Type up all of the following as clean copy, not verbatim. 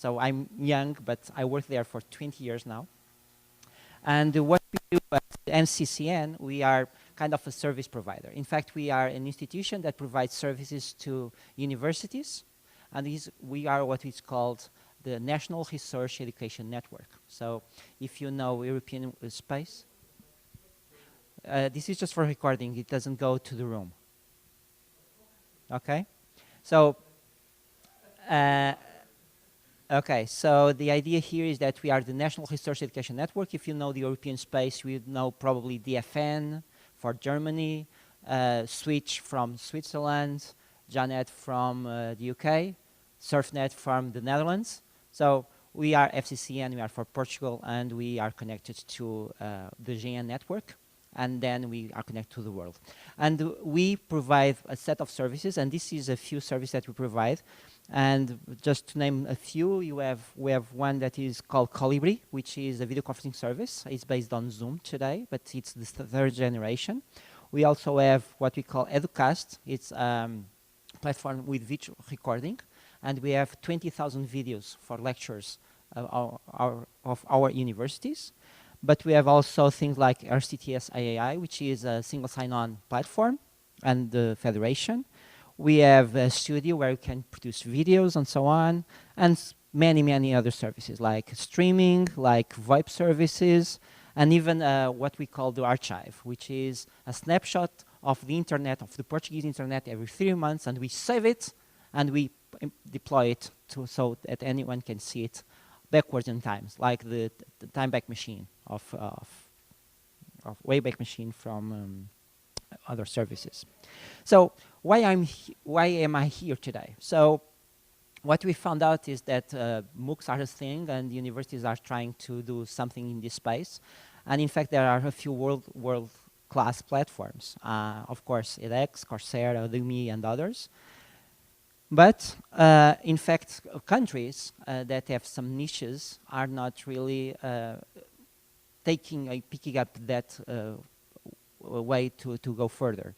So I'm young, but I work there for 20 years now. And what we do at MCCN, we are kind of a service provider. In fact, we are an institution that provides services to universities, and we are what is called the National Research Education Network. So if you know European space, this is just for recording, it doesn't go to the room. Okay? So, okay, so the idea here is that we are the National Research Education Network. If you know the European space, you know probably DFN for Germany, Switch from Switzerland, Janet from the UK, SurfNet from the Netherlands. So we are FCCN, we are for Portugal, and we are connected to the GN network, and then we are connected to the world. And we provide a set of services, and this is a few services that we provide. And just to name a few, we have one that is called Colibri, which is a video conferencing service. It's based on Zoom today, but it's the third generation. We also have what we call Educast. It's a platform with video recording, and we have 20,000 videos for lectures of our universities. But we have also things like RCTS AAI, which is a single sign-on platform, and the federation. We have a studio where you can produce videos and so on, and many, many other services like streaming, like VoIP services, and even what we call the archive, which is a snapshot of the internet, of the Portuguese internet every 3 months, and we save it, and we deploy it so that anyone can see it backwards in times, like the time back machine of Wayback Machine from other services. So why am I here today? So what we found out is that MOOCs are a thing, and universities are trying to do something in this space. And in fact, there are a few world-class platforms. Of course, edX, Coursera, Udemy, and others. But in fact, countries that have some niches are not really picking up that way to go further.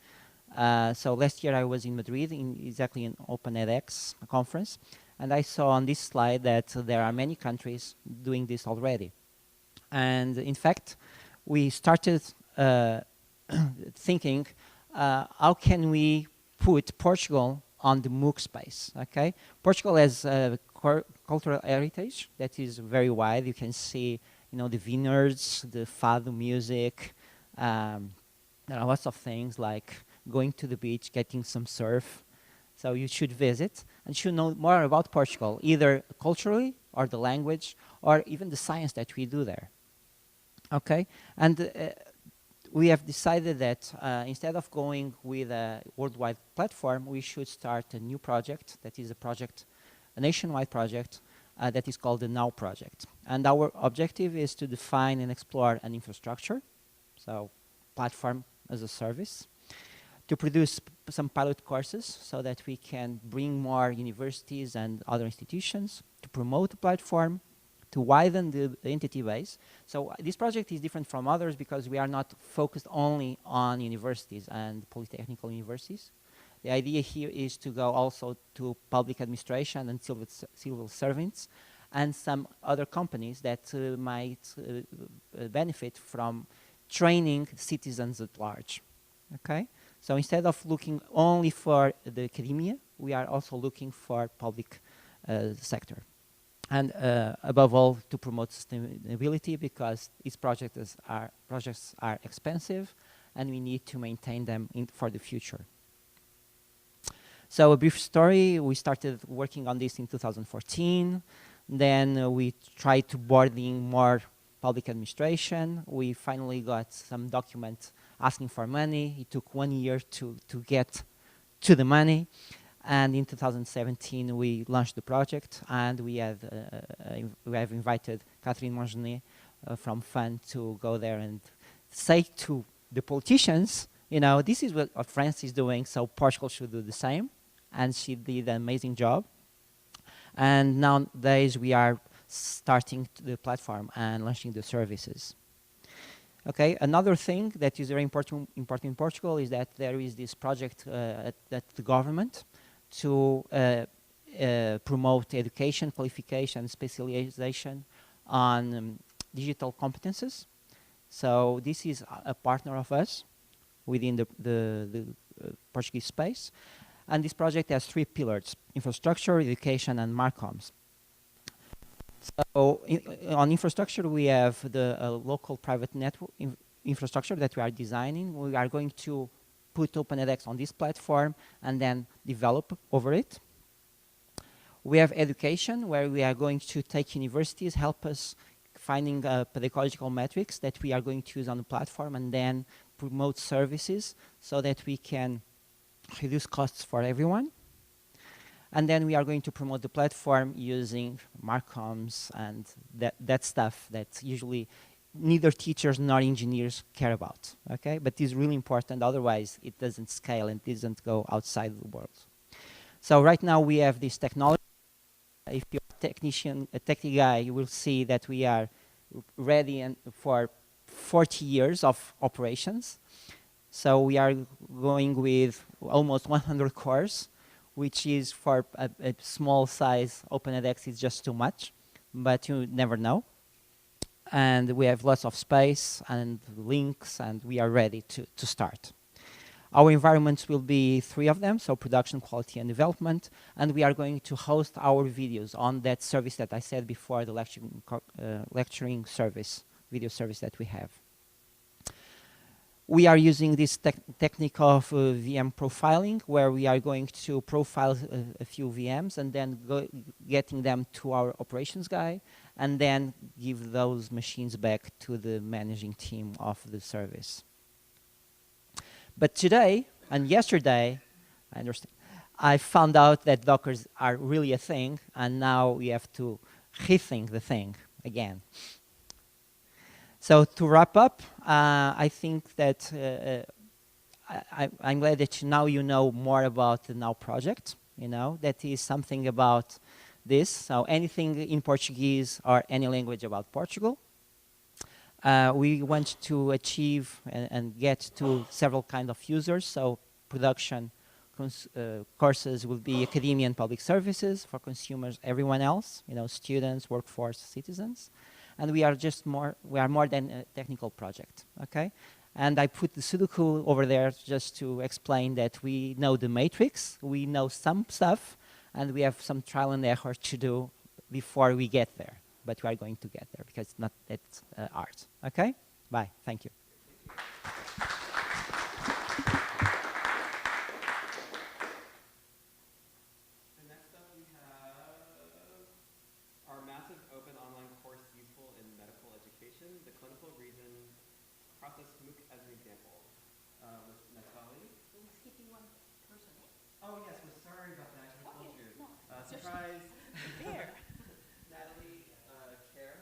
So last year I was in Madrid, exactly in Open edX conference, and I saw on this slide that there are many countries doing this already. And in fact, we started thinking, how can we put Portugal on the MOOC space, okay? Portugal has a cultural heritage that is very wide. You can see, you know, the vineyards, the fado music. There are lots of things like going to the beach, getting some surf. So you should visit and should know more about Portugal, either culturally or the language or even the science that we do there, okay? And we have decided that instead of going with a worldwide platform, we should start a new project that is a nationwide project that is called the Now Project. And our objective is to define and explore an infrastructure, so platform as a service, to produce some pilot courses so that we can bring more universities and other institutions, to promote the platform, to widen the entity base. So this project is different from others because we are not focused only on universities and polytechnical universities. The idea here is to go also to public administration and civil servants and some other companies that might benefit from training citizens at large, okay? So instead of looking only for the academia, we are also looking for public sector. And above all, to promote sustainability, because these projects are expensive and we need to maintain them for the future. So a brief story, we started working on this in 2014. Then we tried to board in more public administration. We finally got some document asking for money. It took 1 year to get to the money. And in 2017, we launched the project, and we have invited Catherine Mongenet from FUN to go there and say to the politicians, you know, this is what France is doing, so Portugal should do the same. And she did an amazing job. And nowadays, we are starting the platform and launching the services. Okay, another thing that is very important in Portugal is that there is this project at the government to promote education, qualification, specialization on digital competences. So this is a partner of us within the Portuguese space. And this project has 3 pillars: infrastructure, education, and marcoms. So on infrastructure, we have the local private network infrastructure that we are designing. We are going to put Open edX on this platform and then develop over it. We have education, where we are going to take universities, help us finding pedagogical metrics that we are going to use on the platform, and then promote services so that we can reduce costs for everyone. And then we are going to promote the platform using marcoms and that stuff that usually neither teachers nor engineers care about, okay? But it's really important, otherwise it doesn't scale and doesn't go outside the world. So right now we have this technology. If you're a techie guy, you will see that we are ready for 40 years of operations. So we are going with almost 100 cores, which is for a small size Open edX is just too much, but you never know. And we have lots of space and links, and we are ready to start. Our environments will be 3 of them, so production, quality, and development. And we are going to host our videos on that service that I said before, the lecturing service, video service that we have. We are using this technique of VM profiling, where we are going to profile a few VMs and then getting them to our operations guy, and then give those machines back to the managing team of the service. But today and yesterday, I found out that Dockers are really a thing, and now we have to rethink the thing again. So to wrap up, I think that I'm glad that now you know more about the Now project. You know, that is something about this. So anything in Portuguese or any language about Portugal. We want to achieve and get to several kind of users. So production courses will be academia and public services. For consumers, everyone else, you know, students, workforce, citizens. And we are more than a technical project, okay? And I put the Sudoku over there just to explain that we know the matrix, we know some stuff, and we have some trial and error to do before we get there. But we are going to get there because it's not that art. Okay? Bye. Thank you. And next up we have our massive open online course useful in medical education, the clinical reason process MOOC as an example. With Nathalie. We're skipping one person. Oh yes, we're sorry about that. I told you. No, surprise. there. Nathalie, Caire,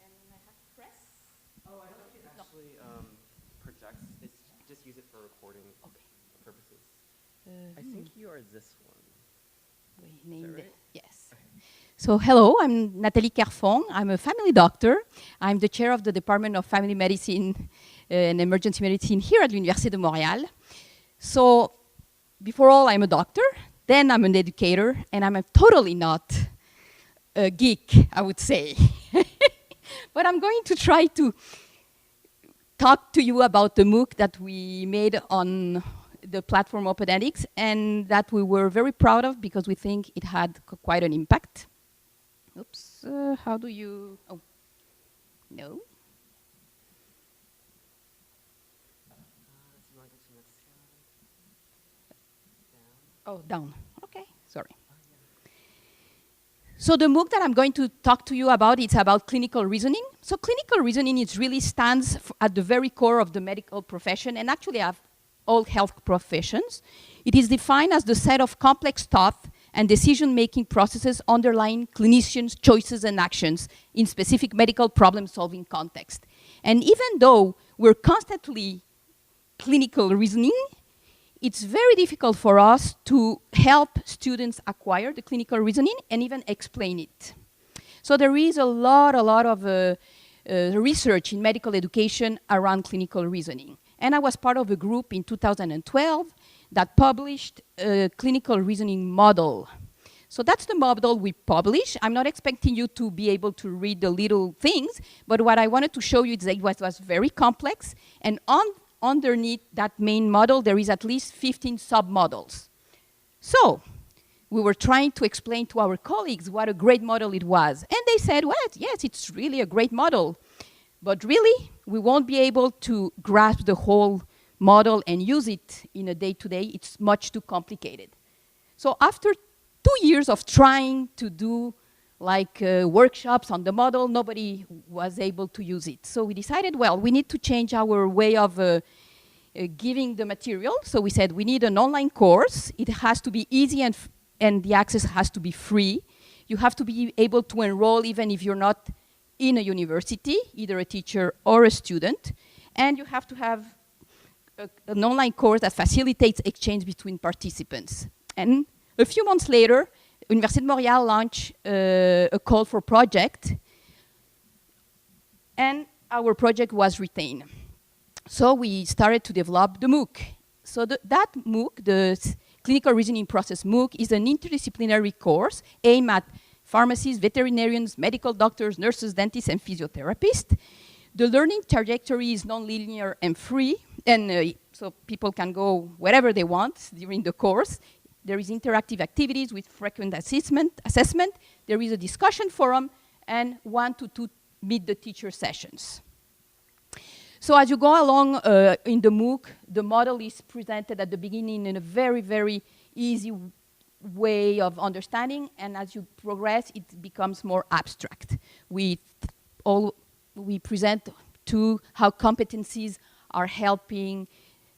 And I have press. Oh, I don't think it actually projects. It's just use it for recording purposes. I think you are this one. We named right? it. Yes. So hello, I'm Nathalie Caire. I'm a family doctor. I'm the chair of the Department of Family Medicine and Emergency Medicine here at the Université de Montréal. So before all, I'm a doctor. Then I'm an educator, and I'm totally not a geek, I would say. But I'm going to try to talk to you about the MOOC that we made on the platform Open edX, and that we were very proud of because we think it had quite an impact. Oops, how do you, oh, no. Oh, down. Okay, sorry. So the MOOC that I'm going to talk to you about, it's about clinical reasoning. So clinical reasoning, it really stands at the very core of the medical profession, and actually of all health professions. It is defined as the set of complex thought and decision-making processes underlying clinicians' choices and actions in specific medical problem-solving context. And even though we're constantly clinical reasoning, it's very difficult for us to help students acquire the clinical reasoning and even explain it. So there is a lot of research in medical education around clinical reasoning. And I was part of a group in 2012 that published a clinical reasoning model. So that's the model we publish. I'm not expecting you to be able to read the little things, but what I wanted to show you is that it was very complex, and underneath that main model, there is at least 15 sub-models. So we were trying to explain to our colleagues what a great model it was. And they said, well, yes, it's really a great model. But really, we won't be able to grasp the whole model and use it in a day-to-day. It's much too complicated. So after 2 years of trying to do like workshops on the model, nobody was able to use it. So we decided, well, we need to change our way of giving the material. So we said we need an online course. It has to be easy and the access has to be free. You have to be able to enroll even if you're not in a university, either a teacher or a student. And you have to have an online course that facilitates exchange between participants. And a few months later, Université de Montréal launched a call for project, and our project was retained. So we started to develop the MOOC. So that MOOC, the Clinical Reasoning Process MOOC, is an interdisciplinary course aimed at pharmacists, veterinarians, medical doctors, nurses, dentists, and physiotherapists. The learning trajectory is non-linear and free, and so people can go wherever they want during the course. There is interactive activities with frequent assessment. There is a discussion forum and 1 to 2 meet the teacher sessions. So as you go along in the MOOC, the model is presented at the beginning in a very, very easy way of understanding, and as you progress, it becomes more abstract. We present to how competencies are helping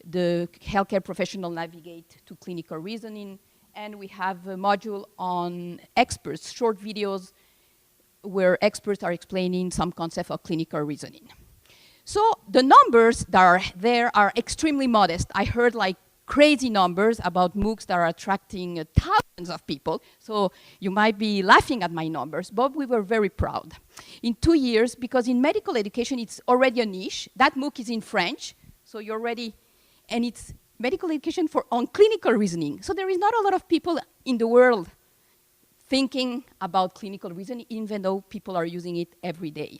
the healthcare professional navigate to clinical reasoning, and we have a module on experts, short videos where experts are explaining some concept of clinical reasoning. So the numbers that are there are extremely modest. I heard like crazy numbers about MOOCs that are attracting thousands of people, so you might be laughing at my numbers, but we were very proud. In 2 years, because in medical education it's already a niche, that MOOC is in French, so you're already, and it's medical education on clinical reasoning. So there is not a lot of people in the world thinking about clinical reasoning, even though people are using it every day.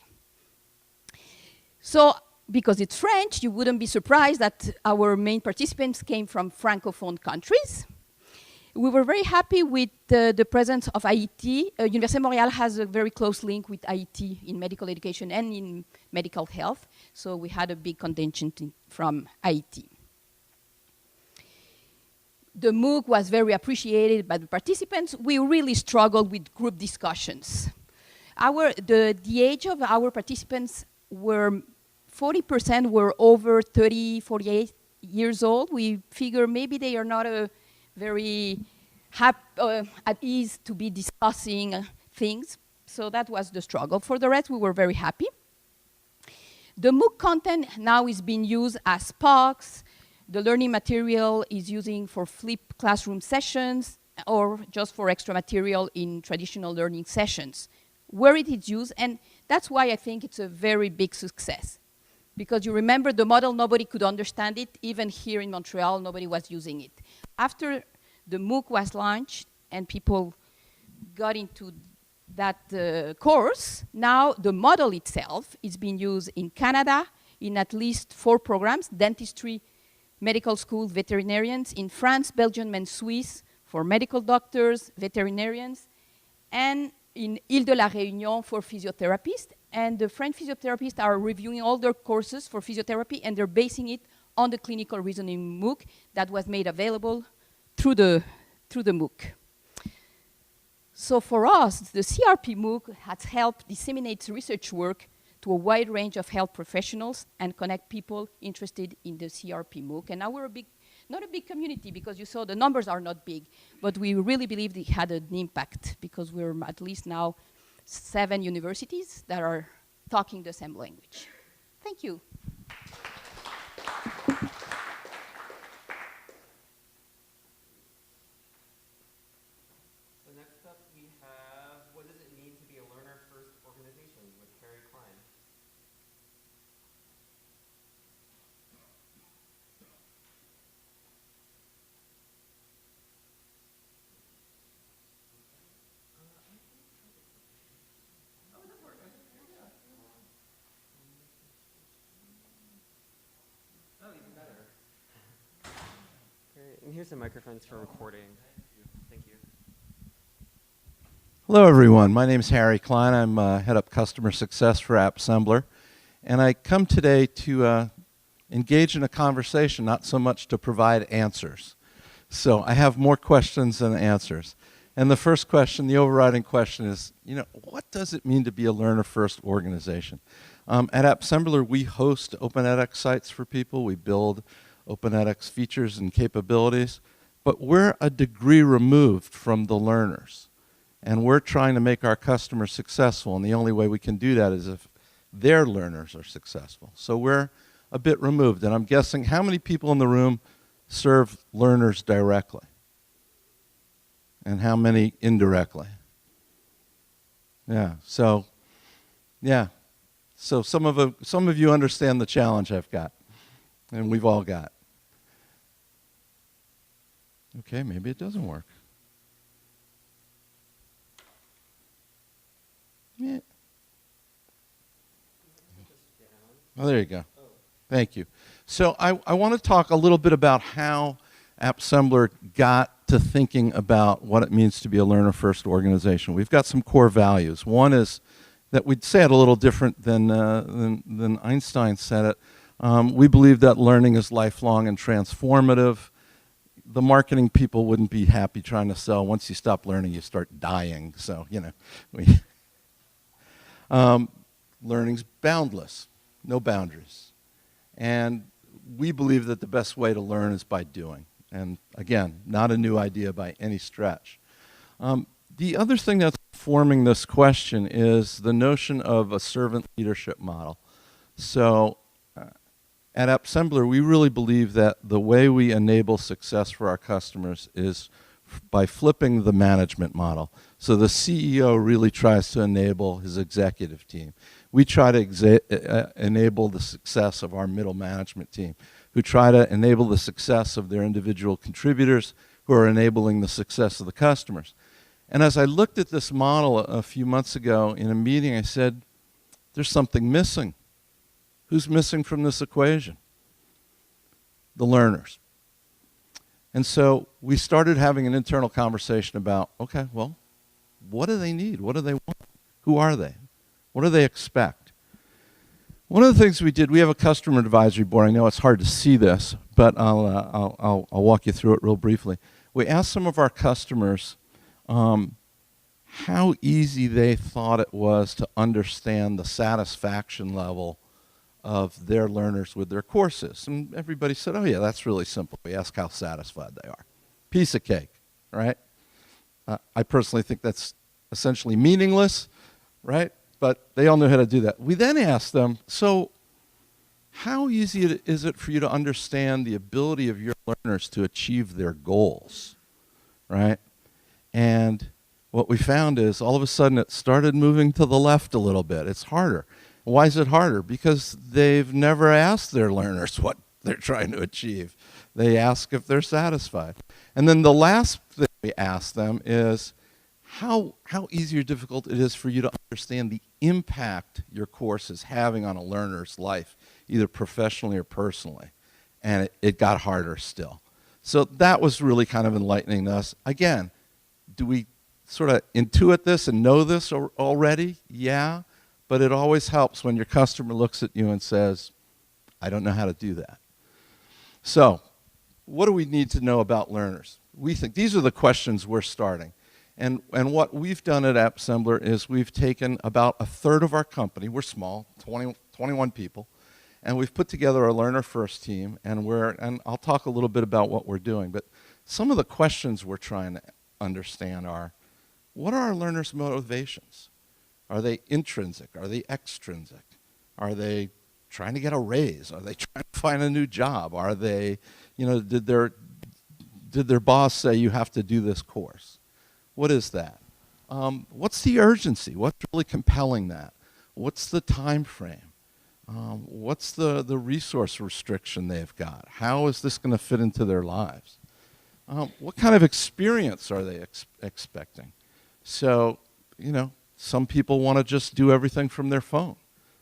So because it's French, you wouldn't be surprised that our main participants came from Francophone countries. We were very happy with the presence of Haiti. Université de Montréal has a very close link with Haiti in medical education and in medical health. So we had a big contingent from Haiti. The MOOC was very appreciated by the participants. We really struggled with group discussions. The age of our participants were 40% were over 30, 48 years old. We figure maybe they are not very at ease to be discussing things. So that was the struggle. For the rest, we were very happy. The MOOC content now is being used as POCs. The learning material is using for flipped classroom sessions or just for extra material in traditional learning sessions, where it is used. And that's why I think it's a very big success. Because you remember the model, nobody could understand it. Even here in Montreal, nobody was using it. After the MOOC was launched and people got into that course, now the model itself is being used in Canada in at least 4 programs: dentistry, medical school, veterinarians, in France, Belgium, and Swiss for medical doctors, veterinarians, and in Ile de la Réunion for physiotherapists. And the French physiotherapists are reviewing all their courses for physiotherapy, and they're basing it on the clinical reasoning MOOC that was made available through the MOOC. So for us, the CRP MOOC has helped disseminate research work to a wide range of health professionals and connect people interested in the CRP MOOC. And now we're not a big community, because you saw the numbers are not big, but we really believed it had an impact, because we're at least now 7 universities that are talking the same language. Thank you. So next up we have, what does it mean to be a learner-first organization with Caire Klein? here's the microphones for recording. Thank you. Hello, everyone. My name is Harry Klein. I'm head up customer success for AppSembler, and I come today to engage in a conversation, not so much to provide answers. So I have more questions than answers. And the first question, the overriding question is, what does it mean to be a learner-first organization? At AppSembler, we host open edX sites for people. We build open edX features and capabilities, but we're a degree removed from the learners. And we're trying to make our customers successful, and the only way we can do that is if their learners are successful. So we're a bit removed, and I'm guessing how many people in the room serve learners directly? And how many indirectly? So some of you understand the challenge I've got, and we've all got. Okay, maybe it doesn't work. Yeah. Oh, there you go. Thank you. So I want to talk a little bit about how AppSembler got to thinking about what it means to be a learner-first organization. We've got some core values. One is that we'd say it a little different than Einstein said it. We believe that learning is lifelong and transformative. The marketing people wouldn't be happy trying to sell. Once you stop learning, you start dying. So, learning's boundless, no boundaries. And we believe that the best way to learn is by doing. And again, not a new idea by any stretch. The other thing that's forming this question is the notion of a servant leadership model. So at AppSembler, we really believe that the way we enable success for our customers is by flipping the management model. So the CEO really tries to enable his executive team. We try to enable the success of our middle management team, who try to enable the success of their individual contributors, who are enabling the success of the customers. And as I looked at this model a few months ago in a meeting, I said, there's something missing. Who's missing from this equation? The learners. And so we started having an internal conversation about, okay, well, what do they need? What do they want? Who are they? What do they expect? One of the things we did, we have a customer advisory board. I know it's hard to see this, but I'll walk you through it real briefly. We asked some of our customers how easy they thought it was to understand the satisfaction level of their learners with their courses. And everybody said, oh yeah, that's really simple. We ask how satisfied they are. Piece of cake, right? I personally think that's essentially meaningless, right? But they all know how to do that. We then asked them, so how easy is it for you to understand the ability of your learners to achieve their goals, right? And what we found is all of a sudden it started moving to the left a little bit. It's harder. Why is it harder? Because they've never asked their learners what they're trying to achieve. They ask if they're satisfied. And then the last thing we ask them is how easy or difficult it is for you to understand the impact your course is having on a learner's life, either professionally or personally. And it got harder still. So that was really kind of enlightening to us. Again, do we sort of intuit this and know this already? Yeah. But it always helps when your customer looks at you and says, I don't know how to do that. So what do we need to know about learners? We think these are the questions we're starting. And what we've done at AppSembler is we've taken about a third of our company, we're small, 21 people, and we've put together a learner first team, and I'll talk a little bit about what we're doing, but some of the questions we're trying to understand are, what are our learners' motivations? Are they intrinsic? Are they extrinsic? Are they trying to get a raise? Are they trying to find a new job? Are they, did their boss say you have to do this course? What is that? What's the urgency? What's really compelling that? What's the time frame? What's the resource restriction they've got? How is this going to fit into their lives? What kind of experience are they expecting? So, some people want to just do everything from their phone.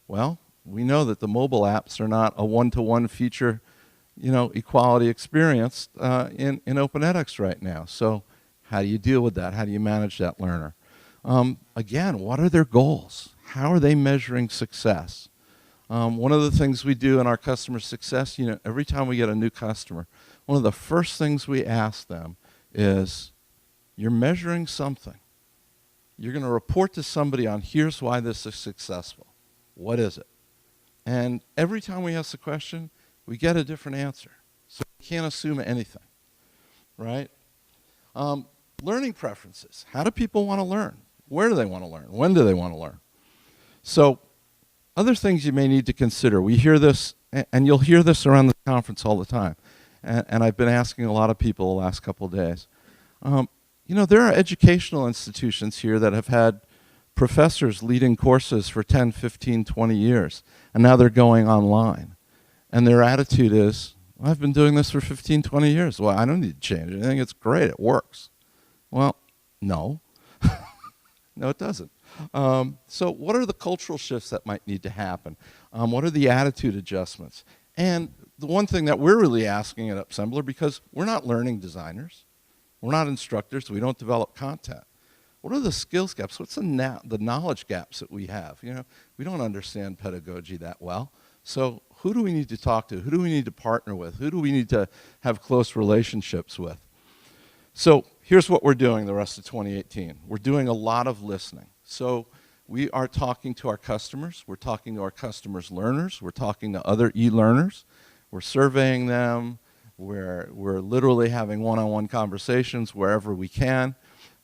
Well, we know that the mobile apps are not a one-to-one feature equality experience in Open edX right now. So how do you deal with that? How do you manage that learner? Again, what are their goals? How are they measuring success? One of the things we do in our customer success, every time we get a new customer, one of the first things we ask them is, you're measuring something. You're going to report to somebody on, here's why this is successful. What is it? And every time we ask the question, we get a different answer. So we can't assume anything, right? Learning preferences. How do people want to learn? Where do they want to learn? When do they want to learn? So other things you may need to consider. We hear this, and you'll hear this around the conference all the time. And I've been asking a lot of people the last couple of days. There are educational institutions here that have had professors leading courses for 10, 15, 20 years, and now they're going online. And their attitude is, well, I've been doing this for 15, 20 years. Well, I don't need to change anything. It's great. It works. Well, no. No, it doesn't. So what are the cultural shifts that might need to happen? What are the attitude adjustments? And the one thing that we're really asking at Upsembler, because we're not learning designers, we're not instructors, we don't develop content. What are the skills gaps? What's the knowledge gaps that we have? We don't understand pedagogy that well. So who do we need to talk to? Who do we need to partner with? Who do we need to have close relationships with? So here's what we're doing the rest of 2018. We're doing a lot of listening. So we are talking to our customers. We're talking to our customers' learners. We're talking to other e-learners. We're surveying them. We're literally having one-on-one conversations wherever we can.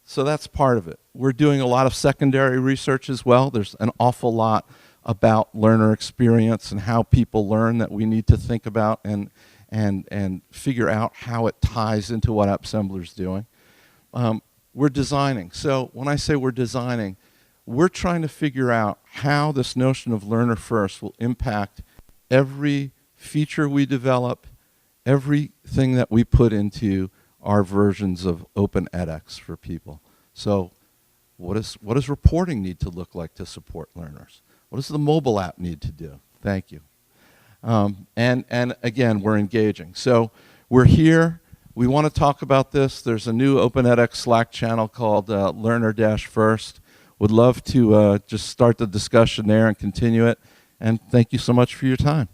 So that's part of it. We're doing a lot of secondary research as well. There's an awful lot about learner experience and how people learn that we need to think about and figure out how it ties into what Upsembler's doing. We're designing. So when I say we're designing, we're trying to figure out how this notion of learner first will impact every feature we develop, everything that we put into our versions of Open edX for people. So what does reporting need to look like to support learners? What does the mobile app need to do? Thank you. And again, we're engaging. So we're here. We want to talk about this. There's a new Open edX Slack channel called Learner-First. Would love to just start the discussion there and continue it. And thank you so much for your time.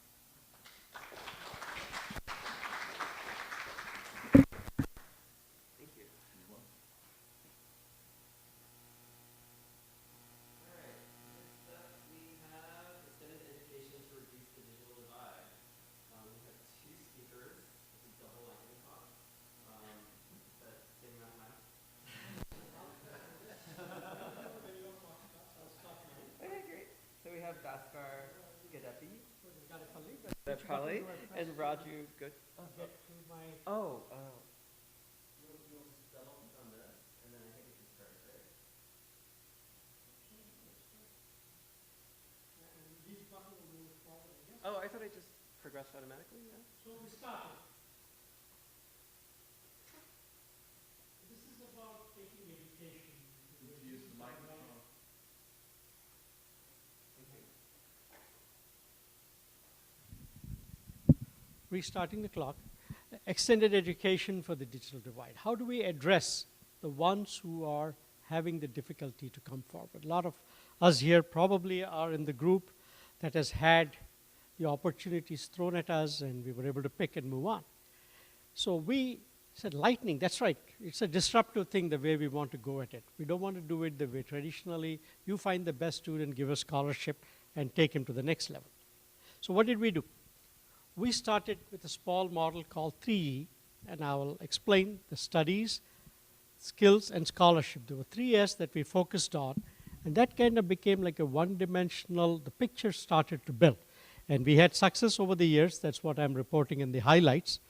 Bhaskar, Gadepally, and Raju. Good. Oh. On this, and then I think we can start there. Oh, I thought I just progressed automatically. Yeah. So we started. This is about taking education. Use the microphone. Restarting the clock. Extended education for the digital divide. How do we address the ones who are having the difficulty to come forward? A lot of us here probably are in the group that has had the opportunities thrown at us, and we were able to pick and move on. So we said, lightning, that's right. It's a disruptive thing the way we want to go at it. We don't want to do it the way traditionally. You find the best student, give a scholarship, and take him to the next level. So what did we do? We started with a small model called 3E, and I will explain the studies, skills, and scholarship. There were 3 S that we focused on, and that kind of became like a one-dimensional, the picture started to build. And we had success over the years. That's what I'm reporting in the highlights.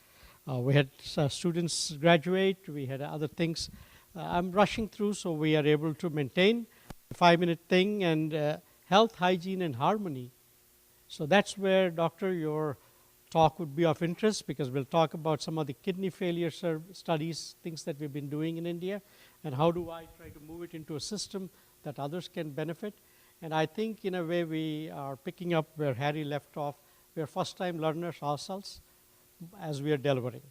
We had students graduate. We had other things. I'm rushing through, so we are able to maintain a 5-minute thing and health, hygiene, and harmony. So that's where, Doctor, your talk would be of interest, because we'll talk about some of the kidney failure studies, things that we've been doing in India, and how do I try to move it into a system that others can benefit. And I think in a way we are picking up where Harry left off. We're first-time learners ourselves. as we are delivering.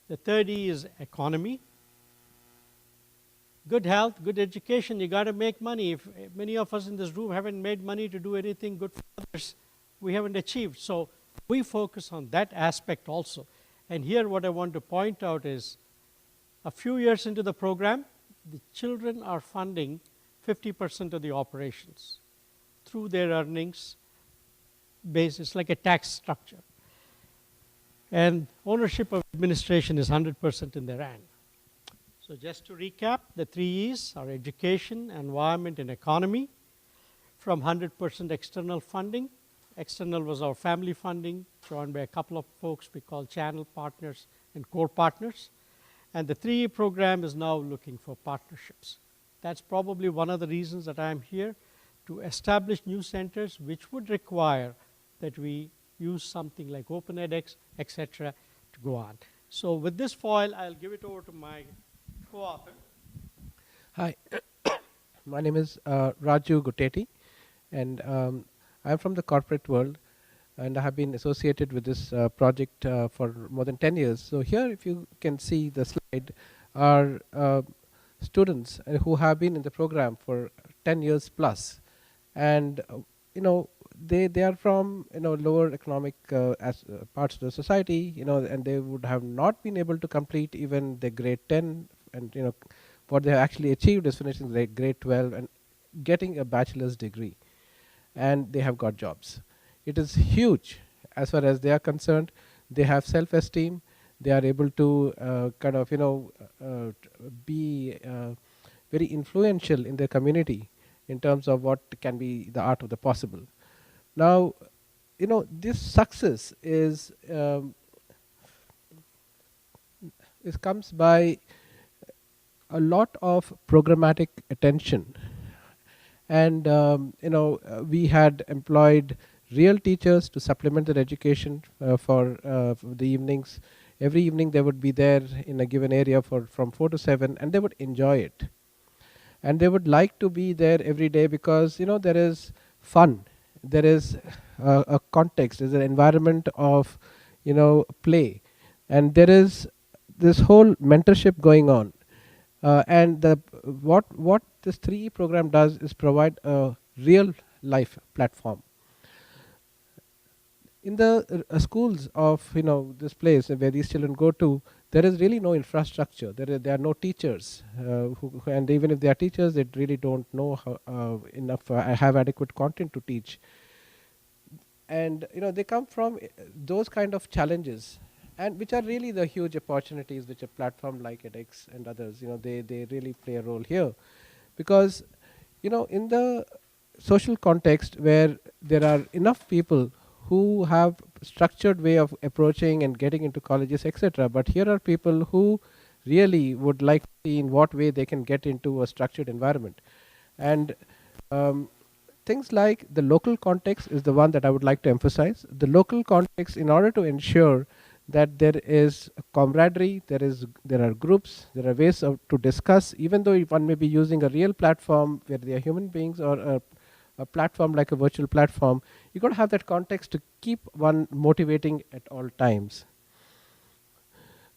The third E is economy. Good health, good education, you got to make money. If many of us in this room haven't made money to do anything good for others, we haven't achieved. So we focus on that aspect also. And here what I want to point out is, a few years into the program, the children are funding 50% of the operations through their earnings basis, like a tax structure. And ownership of administration is 100% in their hand. So just to recap, the three E's are education, environment, and economy. From 100% external funding, external was our family funding, joined by a couple of folks we call channel partners and core partners. And the 3E program is now looking for partnerships. That's probably one of the reasons that I'm here, to establish new centers which would require that we use something like OpenEdX, etc., to go on. So with this foil, I'll give it over to my co-author. Hi, my name is Raju Guteti, and I'm from the corporate world, and I have been associated with this project for more than 10 years. So here, if you can see the slide, are students who have been in the program for 10 years plus, and they are from lower economic parts of the society, and they would have not been able to complete even the grade 10, and what they have actually achieved is finishing the grade 12 and getting a bachelor's degree, and they have got jobs. It is huge as far as they are concerned. They have self-esteem. They are able to be very influential in their community in terms of what can be the art of the possible. Now, this success is it comes by a lot of programmatic attention, and we had employed real teachers to supplement their education for the evenings. Every evening they would be there in a given area from 4 to 7, and they would enjoy it. And they would like to be there every day because there is fun, there is a context, there is an environment of play, and there is this whole mentorship going on. And what this 3E program does is provide a real life platform. In the schools of this place where these children go to, there is really no infrastructure. There are no teachers, and even if they are teachers, they really don't know how, enough have adequate content to teach. And they come from those kind of challenges, and which are really the huge opportunities which a platform like edX and others, they really play a role here, because in the social context where there are enough people who have structured way of approaching and getting into colleges, etc. But here are people who really would like to see in what way they can get into a structured environment. And things like the local context is the one that I would like to emphasize. The local context, in order to ensure that there is camaraderie, there are groups, there are ways to discuss, even though one may be using a real platform where they are human beings, or a platform like a virtual platform, you got to have that context to keep one motivating at all times.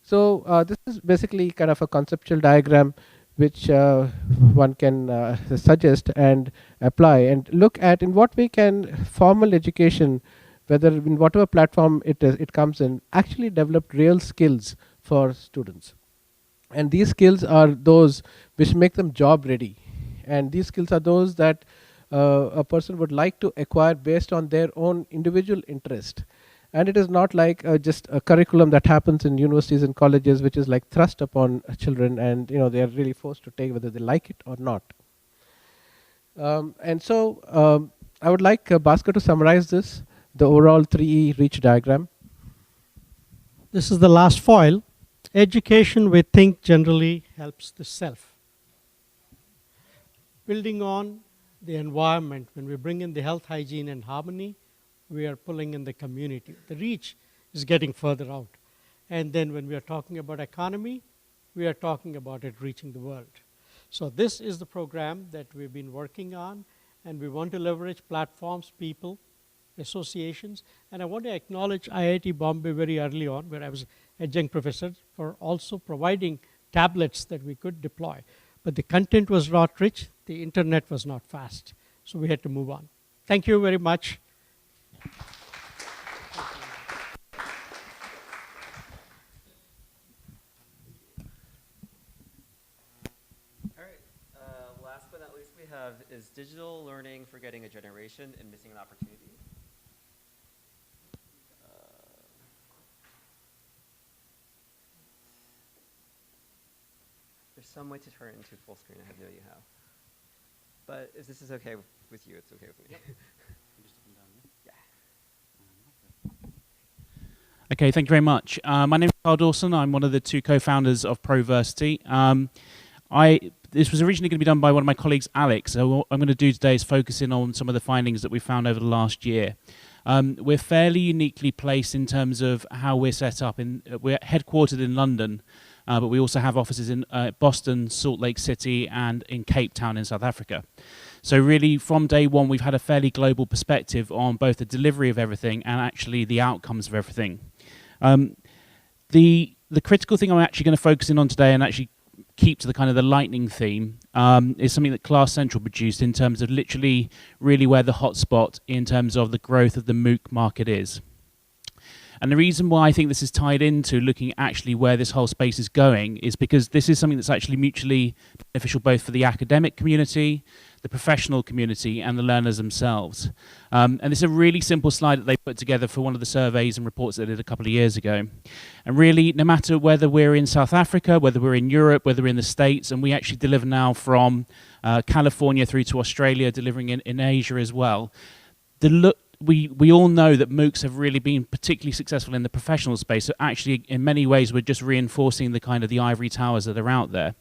So this is basically kind of a conceptual diagram which one can suggest and apply, and look at in what way can formal education, whether in whatever platform it comes in, actually develop real skills for students. And these skills are those which make them job ready, and these skills are those that a person would like to acquire based on their own individual interest. And it is not like just a curriculum that happens in universities and colleges, which is like thrust upon children, and they are really forced to take whether they like it or not. And so I would like Bhaskar to summarize this, the overall 3E reach diagram. This is the last foil. Education, we think, generally helps the self. Building on the environment, when we bring in the health, hygiene, and harmony, we are pulling in the community. The reach is getting further out. And then when we are talking about economy, we are talking about it reaching the world. So this is the program that we've been working on, and we want to leverage platforms, people, associations. And I want to acknowledge IIT Bombay very early on, where I was adjunct professor, for also providing tablets that we could deploy. But the content was not rich, the internet was not fast. So we had to move on. Thank you very much. Last but not least we have is digital learning forgetting a generation and missing an opportunity. There's some way to turn it into full screen. I have no idea how. But if this is okay with you, it's okay with me. Yep. Yeah. Okay, thank you very much. My name is Carl Dawson. I'm one of the two co-founders of Proversity. This was originally going to be done by one of my colleagues, Alex. So what I'm going to do today is focus in on some of the findings that we found over the last year. We're fairly uniquely placed in terms of how we're set up. We're headquartered in London, but we also have offices in Boston, Salt Lake City, and in Cape Town in South Africa. So really, from day one, we've had a fairly global perspective on both the delivery of everything and actually the outcomes of everything. The critical thing I'm actually going to focus in on today and actually keep to the kind of the lightning theme is something that Class Central produced in terms of literally really where the hotspot in terms of the growth of the MOOC market is. And the reason why I think this is tied into looking actually where this whole space is going is because this is something that's actually mutually beneficial both for the academic community, the professional community, and the learners themselves. And it's a really simple slide that they put together for one of the surveys and reports they did a couple of years ago. And really, no matter whether we're in South Africa, whether we're in Europe, whether we're in the States, and we actually deliver now from California through to Australia, delivering in Asia as well, we all know that MOOCs have really been particularly successful in the professional space. So actually, in many ways, we're just reinforcing the kind of the ivory towers that are out there.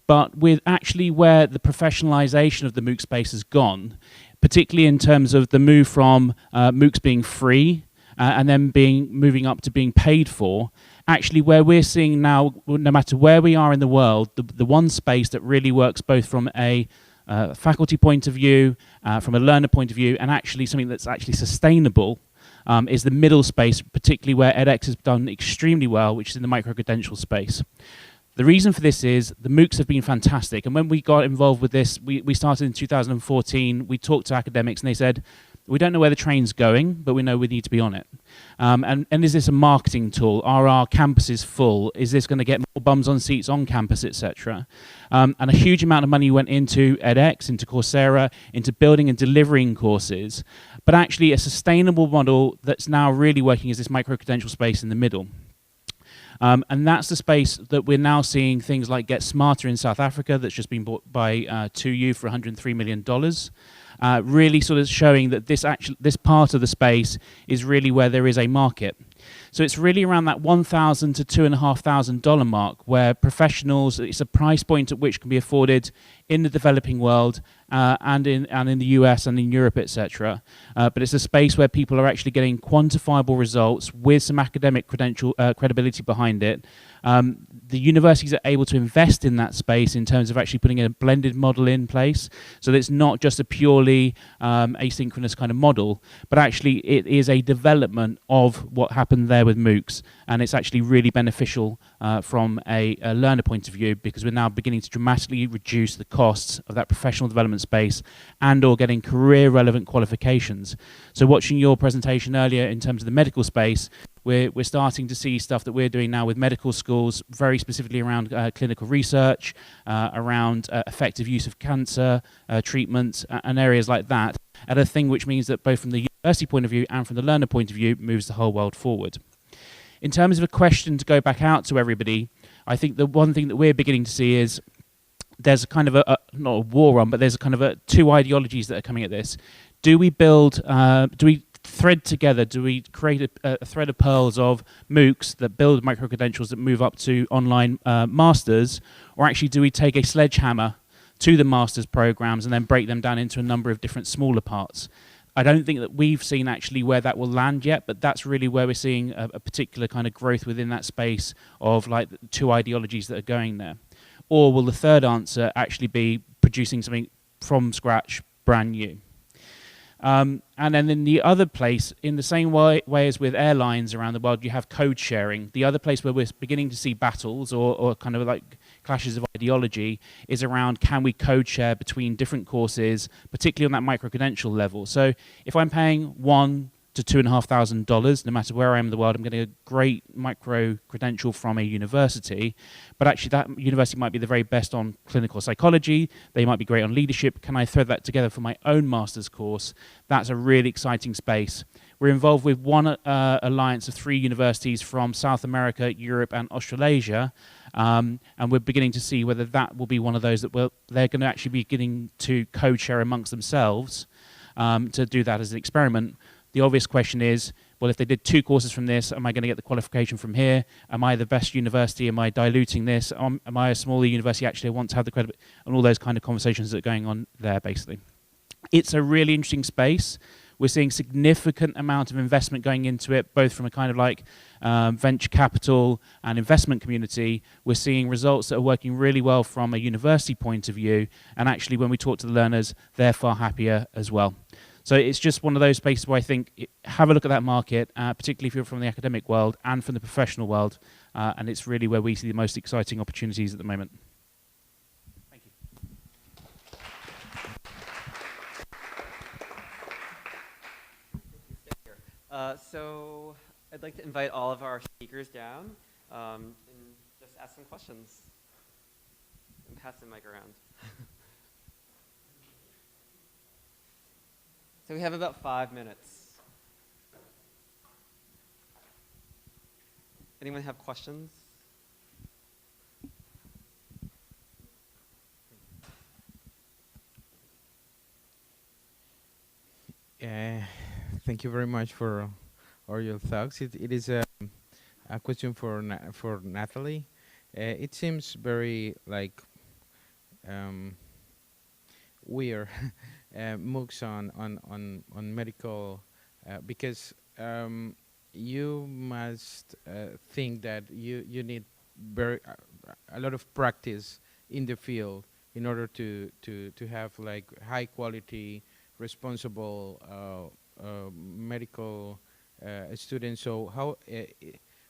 But with actually where the professionalization of the MOOC space has gone, particularly in terms of the move from MOOCs being free and then moving up to being paid for, actually where we're seeing now, no matter where we are in the world, the one space that really works both from a faculty point of view, from a learner point of view, and actually something that's actually sustainable is the middle space, particularly where edX has done extremely well, which is in the micro-credential space. The reason for this is the MOOCs have been fantastic, and when we got involved with this, we started in 2014, we talked to academics, and they said, we don't know where the train's going, but we know we need to be on it. And is this a marketing tool? Are our campuses full? Is this going to get more bums on seats on campus, etc.? And a huge amount of money went into edX, into Coursera, into building and delivering courses. But actually a sustainable model that's now really working is this micro-credential space in the middle. And that's the space that we're now seeing things like Get Smarter in South Africa that's just been bought by 2U for $103 million. Really sort of showing that this part of the space is really where there is a market. So it's really around that $1,000 to $2,500 mark where professionals, it's a price point at which can be afforded in the developing world and in the US and in Europe, etc. But it's a space where people are actually getting quantifiable results with some academic credibility behind it. The universities are able to invest in that space in terms of actually putting a blended model in place, so that it's not just a purely asynchronous kind of model, but actually it is a development of what happened there with MOOCs, and it's actually really beneficial from a learner point of view, because we're now beginning to dramatically reduce the costs of that professional development space and or getting career relevant qualifications. So watching your presentation earlier in terms of the medical space, we're starting to see stuff that we're doing now with medical schools, very specifically around clinical research, around effective use of cancer treatments and areas like that, and a thing which means that both from the university point of view and from the learner point of view moves the whole world forward. In terms of a question to go back out to everybody, I think the one thing that we're beginning to see is there's a kind of not a war on, but there's a kind of two ideologies that are coming at this. Do we thread together, do we create a thread of pearls of MOOCs that build micro-credentials that move up to online masters, or actually do we take a sledgehammer to the master's programs and then break them down into a number of different smaller parts? I don't think that we've seen actually where that will land yet, but that's really where we're seeing a particular kind of growth within that space of like two ideologies that are going there. Or will the third answer actually be producing something from scratch, brand new? And then in the other place, in the same way as with airlines around the world, you have code sharing. The other place where we're beginning to see battles or kind of like clashes of ideology is around, can we code share between different courses, particularly on that micro-credential level. So if I'm paying $1,000 to $2,500, no matter where I am in the world, I'm getting a great micro-credential from a university, but actually that university might be the very best on clinical psychology, they might be great on leadership. Can I thread that together for my own master's course? That's a really exciting space. We're involved with one alliance of 3 universities from South America, Europe, and Australasia, and we're beginning to see whether that will be one of those that they're going to actually be beginning to code share amongst themselves to do that as an experiment. The obvious question is, well, if they did 2 courses from this, am I going to get the qualification from here? Am I the best university? Am I diluting this? Am I a smaller university? Actually, I want to have the credit, and all those kind of conversations that are going on there, basically. It's a really interesting space. We're seeing significant amount of investment going into it, both from a kind of like venture capital and investment community. We're seeing results that are working really well from a university point of view, and actually when we talk to the learners, they're far happier as well. So it's just one of those spaces where I think, have a look at that market, particularly if you're from the academic world and from the professional world, and it's really where we see the most exciting opportunities at the moment. Thank you. So I'd like to invite all of our speakers down and just ask some questions and pass the mic around. So we have about 5 minutes. Anyone have questions? Thank you very much for all your thoughts. It is a question for Nathalie. It seems very like weird MOOCs on medical because you must think that you need a lot of practice in the field in order to have like high quality, responsible medical students. So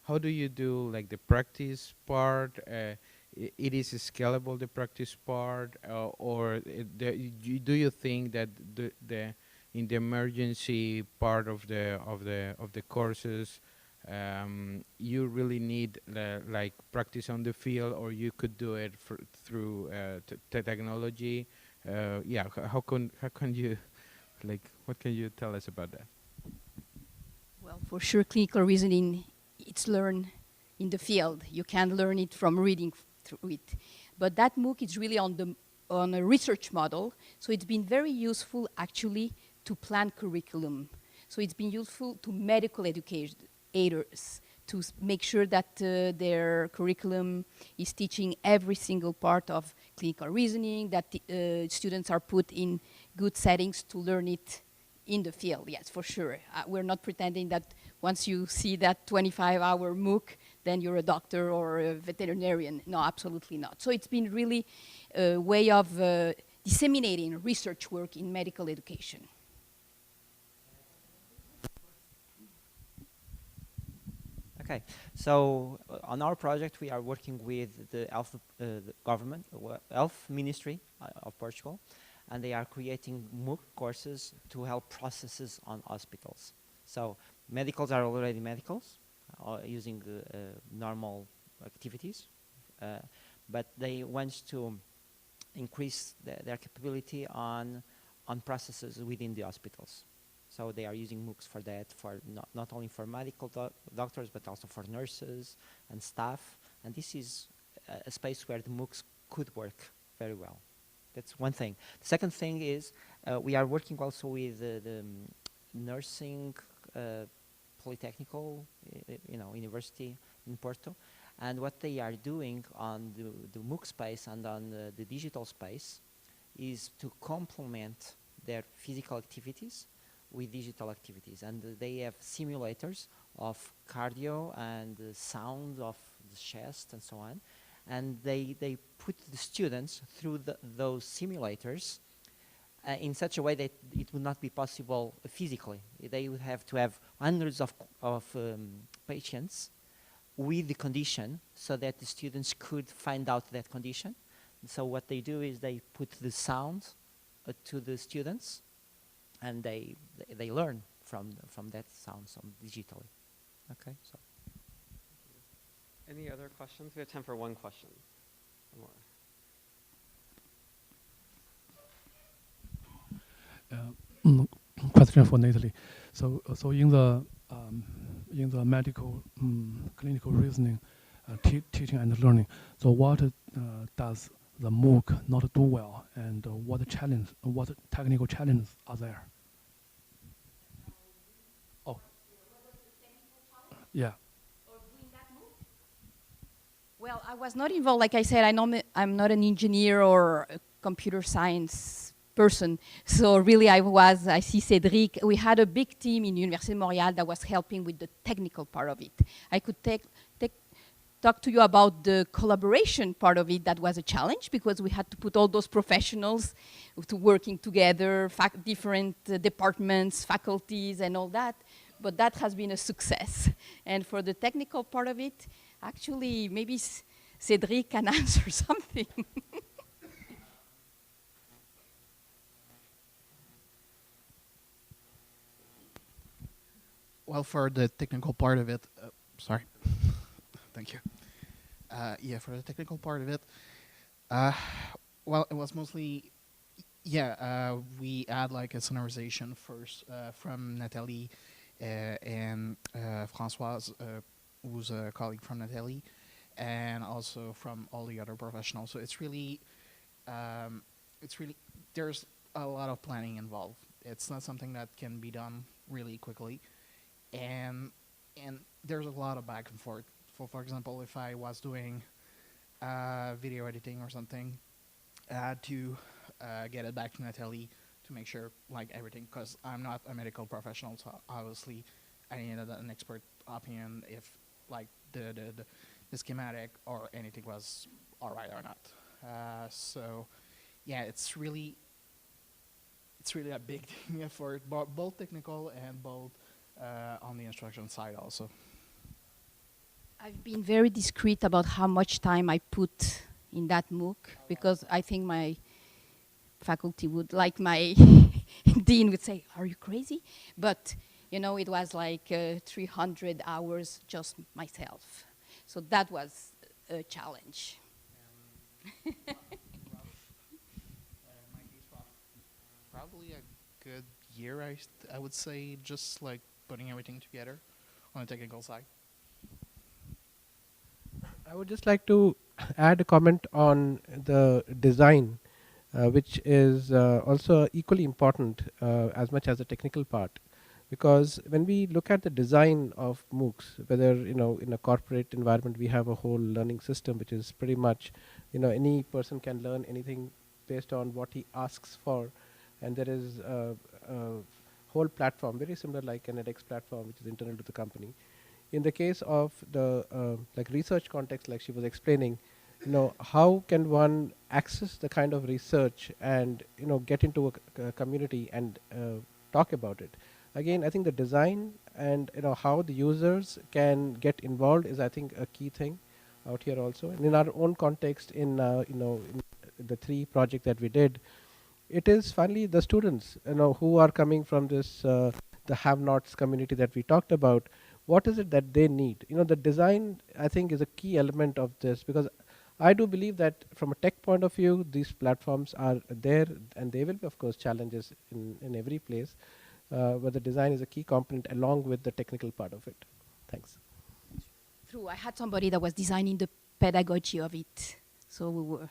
how do you do like the practice part? It is scalable, the practice part, or do you think that in the emergency part of the courses you really need like practice on the field, or you could do it through technology? Yeah, how can you like, what can you tell us about that? Well, for sure, clinical reasoning, it's learned in the field. You can learn it from reading through it. But that MOOC is really on a research model, so it's been very useful actually to plan curriculum. So it's been useful to medical educators to make sure that their curriculum is teaching every single part of clinical reasoning, that the students are put in good settings to learn it in the field. Yes, for sure. We're not pretending that once you see that 25-hour MOOC, then you're a doctor or a veterinarian. No, absolutely not. So it's been really a way of disseminating research work in medical education. Okay, so on our project we are working with the government, Health Ministry of Portugal, and they are creating MOOC courses to help processes on hospitals. So medicals are already medicals, using normal activities, but they want to increase their capability on processes within the hospitals. So they are using MOOCs for that, for not only for medical doctors, but also for nurses and staff. And this is a space where the MOOCs could work very well. That's one thing. The second thing is we are working also with the nursing polytechnical, university in Porto, and what they are doing on the MOOC space and on the digital space is to complement their physical activities with digital activities, and they have simulators of cardio and sound of the chest and so on, and they put the students through those simulators in such a way that it would not be possible physically. They would have to have hundreds of patients with the condition so that the students could find out that condition. So what they do is they put the sound to the students, and they learn from that sound digitally. Okay, so. Any other questions? We have time for one question. One more. Question for Nathalie. So in the medical clinical reasoning, teaching and learning. So what does the MOOC not do well, and what technical challenges are there? Oh, yeah. Well, I was not involved. Like I said, I'm not an engineer or a computer science person. So really I see Cédric. We had a big team in Université de Montréal that was helping with the technical part of it. I could talk to you about the collaboration part of it. That was a challenge because we had to put all those professionals to working together, different departments, faculties, and all that. But that has been a success. And for the technical part of it, actually, maybe Cédric can answer something. Well, for the technical part of it, sorry. Thank you. Yeah, for the technical part of it, well, it was mostly, yeah, we add like a sonorization first from Nathalie and Françoise, who's a colleague from Nathalie, and also from all the other professionals. So it's really, there's a lot of planning involved. It's not something that can be done really quickly, and there's a lot of back and forth. For example, if I was doing video editing or something, I had to get it back to Nathalie to make sure like everything, because I'm not a medical professional, so obviously I needed an expert opinion if like the schematic or anything was all right or not. So yeah, it's really a big thing for both technical and both on the instruction side also. I've been very discreet about how much time I put in that MOOC because I think my faculty would, like my dean would say, "Are you crazy?" But you know, it was like 300 hours just myself. So that was a challenge. Probably a good year, I would say, just like putting everything together on the technical side. I would just like to add a comment on the design, which is also equally important as much as the technical part. Because when we look at the design of MOOCs, whether in a corporate environment we have a whole learning system which is pretty much, any person can learn anything based on what he asks for, and there is a whole platform very similar like an edX platform which is internal to the company. In the case of the like research context, like she was explaining, how can one access the kind of research and get into a community and talk about it? Again, I think the design and how the users can get involved is, I think, a key thing out here also. And in our own context, in in the 3 projects that we did, it is finally the students who are coming from this the have-nots community that we talked about. What is it that they need? The design, I think, is a key element of this, because I do believe that from a tech point of view, these platforms are there, and there will be, of course, challenges in every place. But the design is a key component along with the technical part of it. Thanks. True, I had somebody that was designing the pedagogy of it. So we were,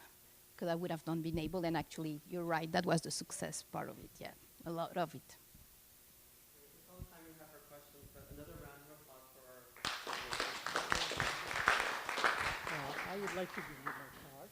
because I would have not been able, and actually, you're right, that was the success part of it, yeah, a lot of it. I would like to give you my card.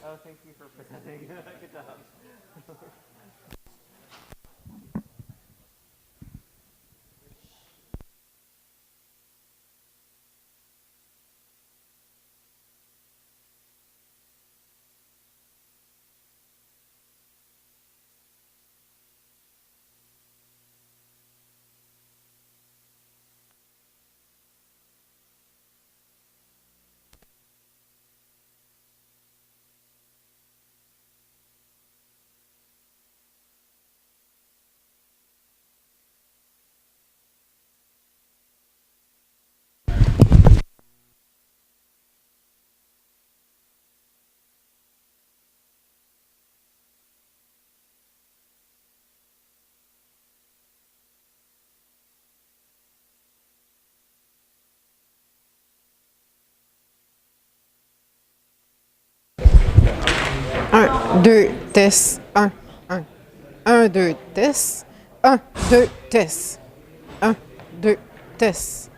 Oh, thank you for presenting. Good job. Un, deux, test. Un, deux, test. Un, deux, test. Un, deux, test.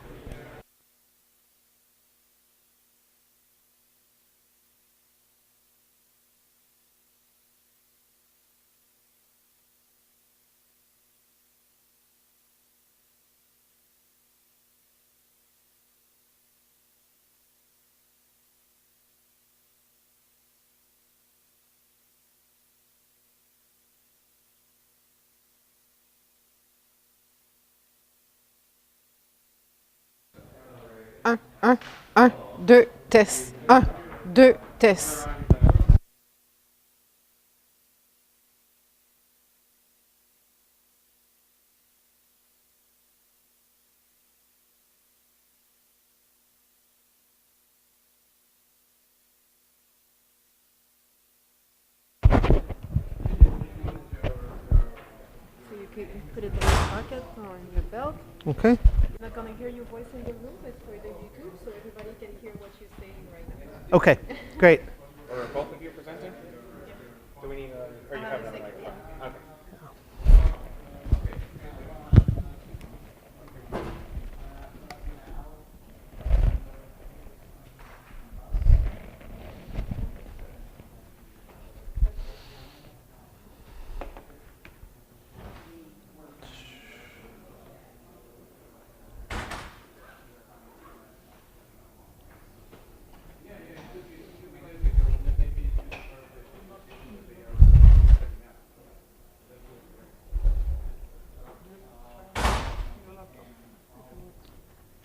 Un, deux, test. Un, deux, test. So you can put it in your pocket or in your belt. Okay. I'm not gonna hear your voice in the room, but for the YouTube, so everybody can hear what you're saying right now. Okay. Great. Are both of you presenting? Do we need or you have another microphone? Okay.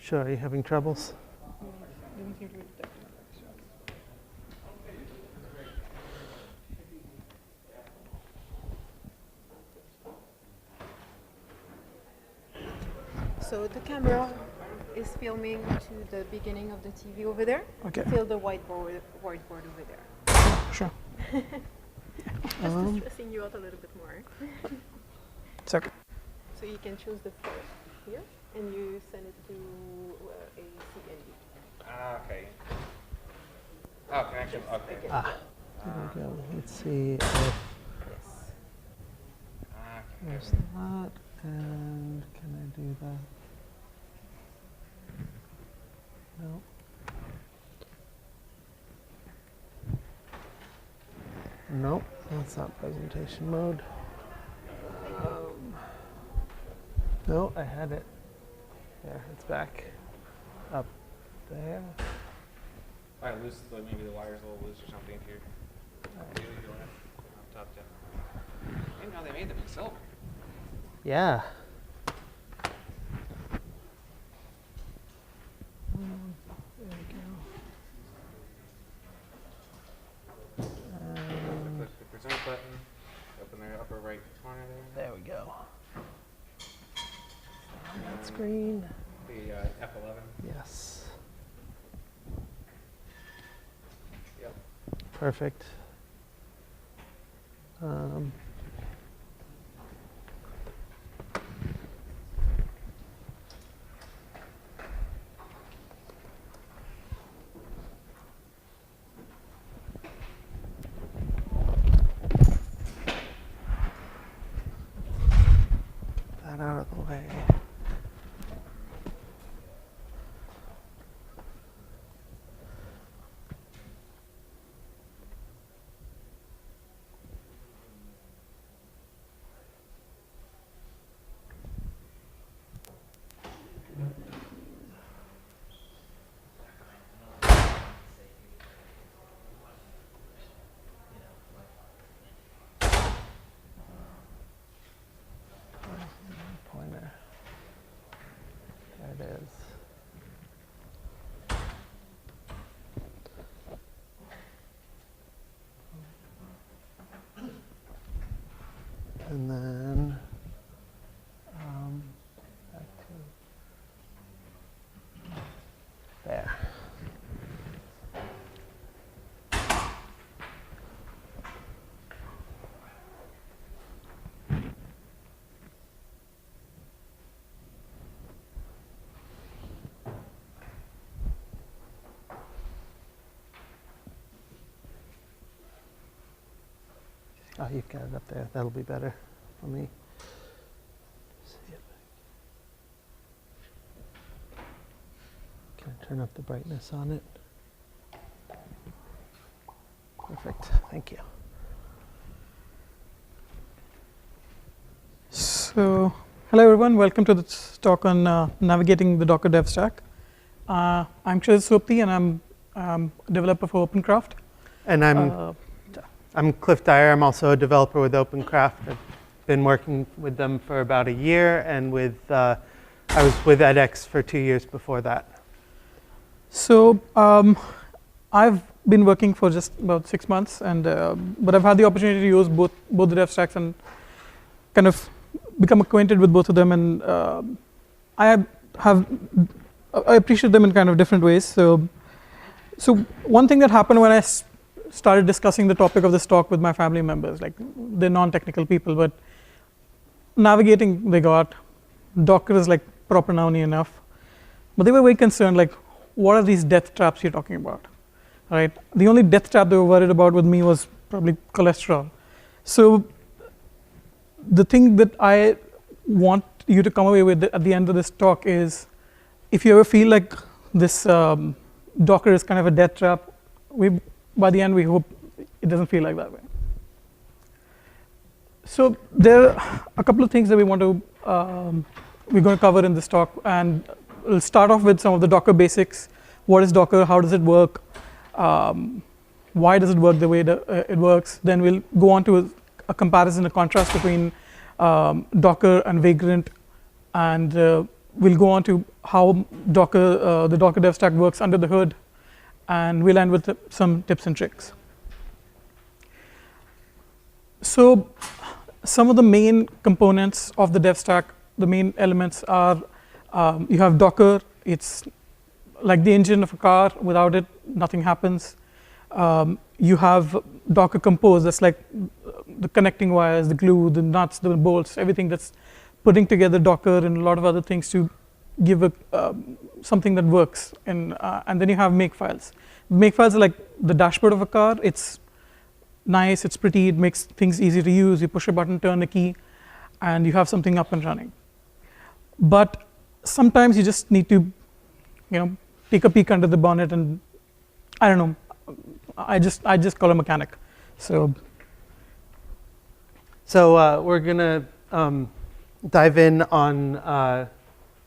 Sure. Are you having troubles? So the camera is filming to the beginning of the TV over there. Okay. Till the whiteboard over there. Sure. Just stressing you out a little bit more. It's okay. So you can choose the first here, and you send it to a CND. Okay. Oh, connection. Okay. There we go. Let's see if there's that, and can I do that? No. Nope, that's not presentation mode. No, I had it. There, it's back. Up there. All right, loose. Maybe the wire's a little loose or something here. Up top, I didn't know they made them in silver. Yeah. There we go. Click the present button. Open the upper right corner there. There we go. On that screen. The F11. Yes. Yep. Perfect. That out of the way. And then back to there. Oh, you've got it up there. That'll be better for me. See if can I turn up the brightness on it? Perfect. Thank you. So, hello everyone. Welcome to this talk on navigating the Docker Devstack. I'm Kshitij Sobti, and I'm a developer for OpenCraft. And I'm Cliff Dyer. I'm also a developer with OpenCraft. I've been working with them for about a year, and I was with edX for 2 years before that. So I've been working for just about 6 months, and but I've had the opportunity to use both the DevStacks and kind of become acquainted with both of them, and I appreciate them in kind of different ways. So one thing that happened when I started discussing the topic of this talk with my family members, like they're non-technical people, but navigating they got, Docker is like proper nouny enough, but they were very concerned, like, what are these death traps you're talking about, right? The only death trap they were worried about with me was probably cholesterol. So the thing that I want you to come away with at the end of this talk is, if you ever feel like this Docker is kind of a death trap, by the end we hope it doesn't feel like that way. So there are a couple of things that we're going to cover in this talk, and we'll start off with some of the Docker basics. What is Docker? How does it work? Why does it work the way that it works? Then we'll go on to a comparison, a contrast between Docker and Vagrant, and we'll go on to how Docker, the Docker Devstack works under the hood, and we'll end with some tips and tricks. So some of the main components of the Devstack, the main elements are, you have Docker. It's like the engine of a car. Without it, nothing happens. You have Docker Compose. That's like the connecting wires, the glue, the nuts, the bolts, everything that's putting together Docker and a lot of other things to give something that works. And then you have makefiles. Makefiles are like the dashboard of a car. It's nice, it's pretty, it makes things easy to use. You push a button, turn a key, and you have something up and running. But sometimes you just need to, take a peek under the bonnet, and I don't know. I just call a mechanic. So we're gonna dive in on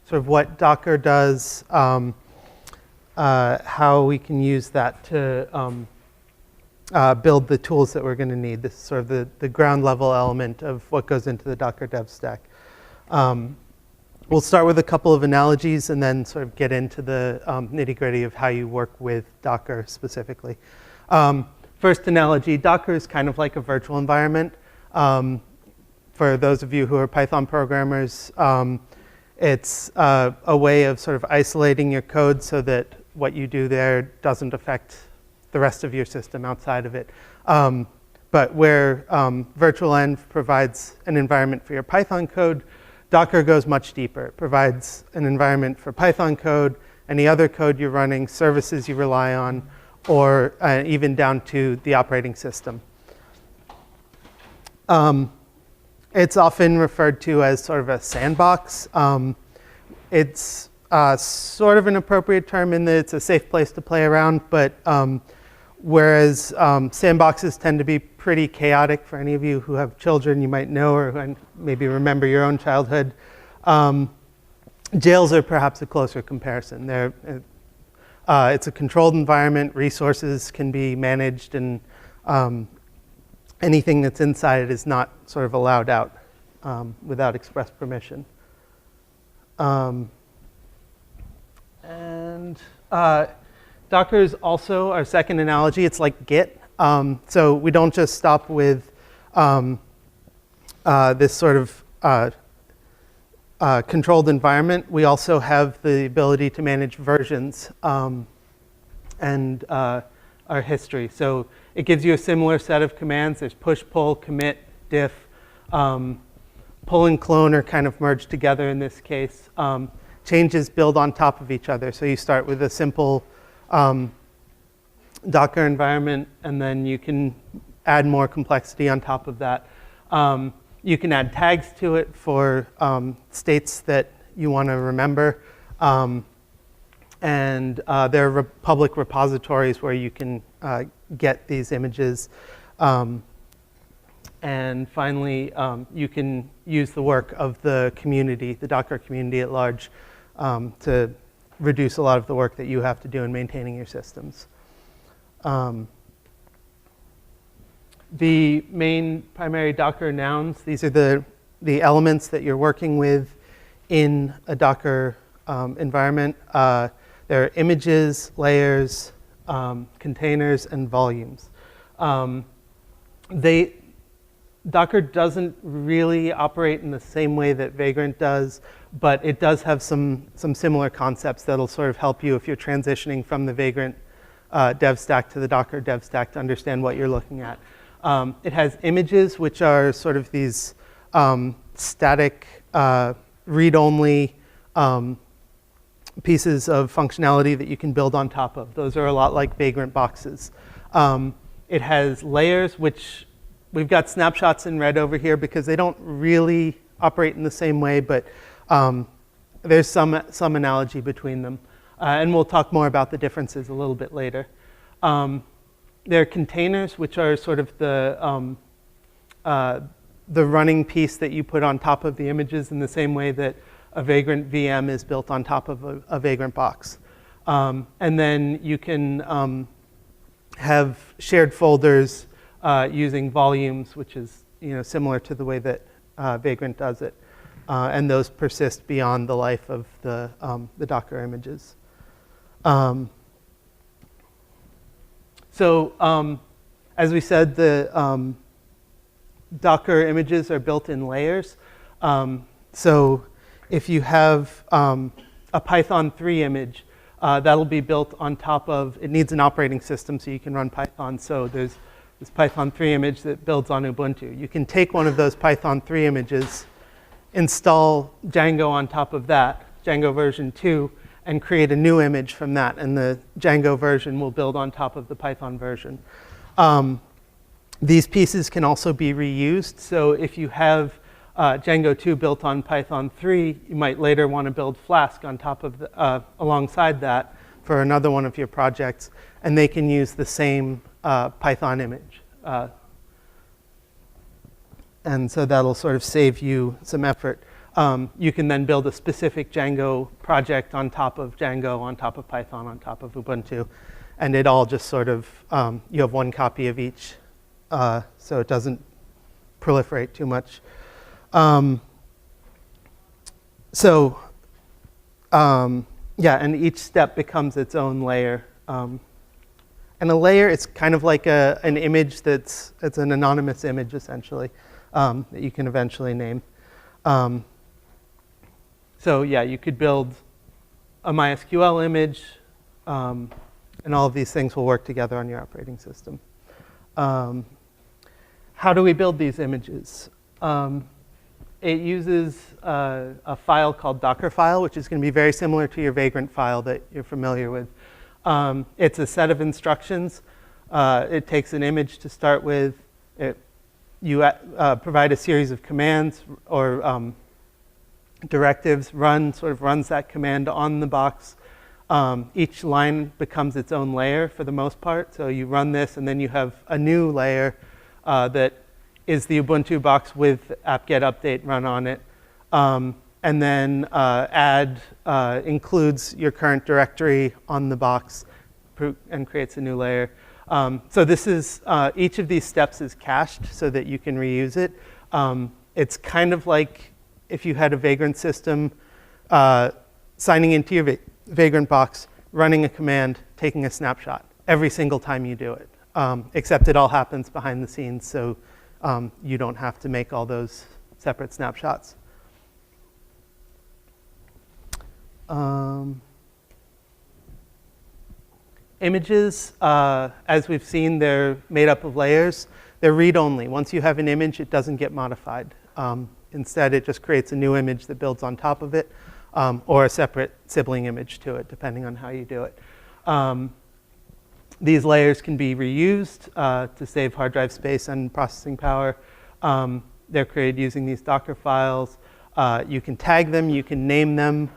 sort of what Docker does, how we can use that to build the tools that we're going to need. This is sort of the ground level element of what goes into the Docker Devstack. We'll start with a couple of analogies and then sort of get into the nitty gritty of how you work with Docker specifically. First analogy, Docker is kind of like a virtual environment. For those of you who are Python programmers, it's a way of sort of isolating your code so that what you do there doesn't affect the rest of your system outside of it. But where virtualenv provides an environment for your Python code, Docker goes much deeper. It provides an environment for Python code, any other code you're running, services you rely on, or even down to the operating system. It's often referred to as sort of a sandbox. It's sort of an appropriate term in that it's a safe place to play around, but whereas sandboxes tend to be pretty chaotic. For any of you who have children, you might know or maybe remember your own childhood. Jails are perhaps a closer comparison. It's a controlled environment. Resources can be managed, and anything that's inside it is not sort of allowed out without express permission. Docker is also our second analogy. It's like Git. So we don't just stop with this sort of controlled environment, we also have the ability to manage versions and our history. So it gives you a similar set of commands. There's push, pull, commit, diff. Pull and clone are kind of merged together in this case. Changes build on top of each other. So you start with a simple Docker environment, and then you can add more complexity on top of that. You can add tags to it for states that you want to remember. And there are public repositories where you can get these images. And finally, you can use the work of the community, the Docker community at large, to reduce a lot of the work that you have to do in maintaining your systems. The main primary Docker nouns, these are the elements that you're working with in a Docker environment. There are images, layers, containers, and volumes. Docker doesn't really operate in the same way that Vagrant does, but it does have some similar concepts that'll sort of help you if you're transitioning from the Vagrant Devstack to the Docker Devstack to understand what you're looking at. It has images, which are sort of these static, read-only pieces of functionality that you can build on top of. Those are a lot like Vagrant boxes. It has layers, which we've got snapshots in red over here because they don't really operate in the same way, but there's some analogy between them. And we'll talk more about the differences a little bit later. There are containers, which are sort of the running piece that you put on top of the images in the same way that a Vagrant VM is built on top of a Vagrant box. And then you can have shared folders using volumes, which is similar to the way that Vagrant does it. And those persist beyond the life of the Docker images. So as we said, the Docker images are built in layers. So if you have a Python 3 image, that'll be built on top of, it needs an operating system so you can run Python. So there's this Python 3 image that builds on Ubuntu. You can take one of those Python 3 images, install Django on top of that, Django version 2, and create a new image from that. And the Django version will build on top of the Python version. These pieces can also be reused. So if you have Django 2 built on Python 3, you might later want to build Flask on top of alongside that for another one of your projects. And they can use the same Python image. And so that'll sort of save you some effort. You can then build a specific Django project on top of Django, on top of Python, on top of Ubuntu. And it all just sort of, you have one copy of each, so it doesn't proliferate too much. Yeah, and each step becomes its own layer. And a layer, it's kind of like an image it's an anonymous image, essentially, that you can eventually name. So yeah, you could build a MySQL image, and all of these things will work together on your operating system. How do we build these images? It uses a file called Dockerfile, which is going to be very similar to your Vagrant file that you're familiar with. It's a set of instructions. It takes an image to start with. You provide a series of commands or directives, sort of runs that command on the box. Each line becomes its own layer for the most part. So you run this, and then you have a new layer that is the Ubuntu box with apt-get update run on it. And then add includes your current directory on the box and creates a new layer. So this is, each of these steps is cached so that you can reuse it. It's kind of like if you had a Vagrant system, signing into your Vagrant box, running a command, taking a snapshot every single time you do it. Except it all happens behind the scenes, so you don't have to make all those separate snapshots. Images, as we've seen, they're made up of layers. They're read-only. Once you have an image, it doesn't get modified. Instead, it just creates a new image that builds on top of it, or a separate sibling image to it, depending on how you do it. These layers can be reused to save hard drive space and processing power. They're created using these Docker files. You can tag them, you can name them,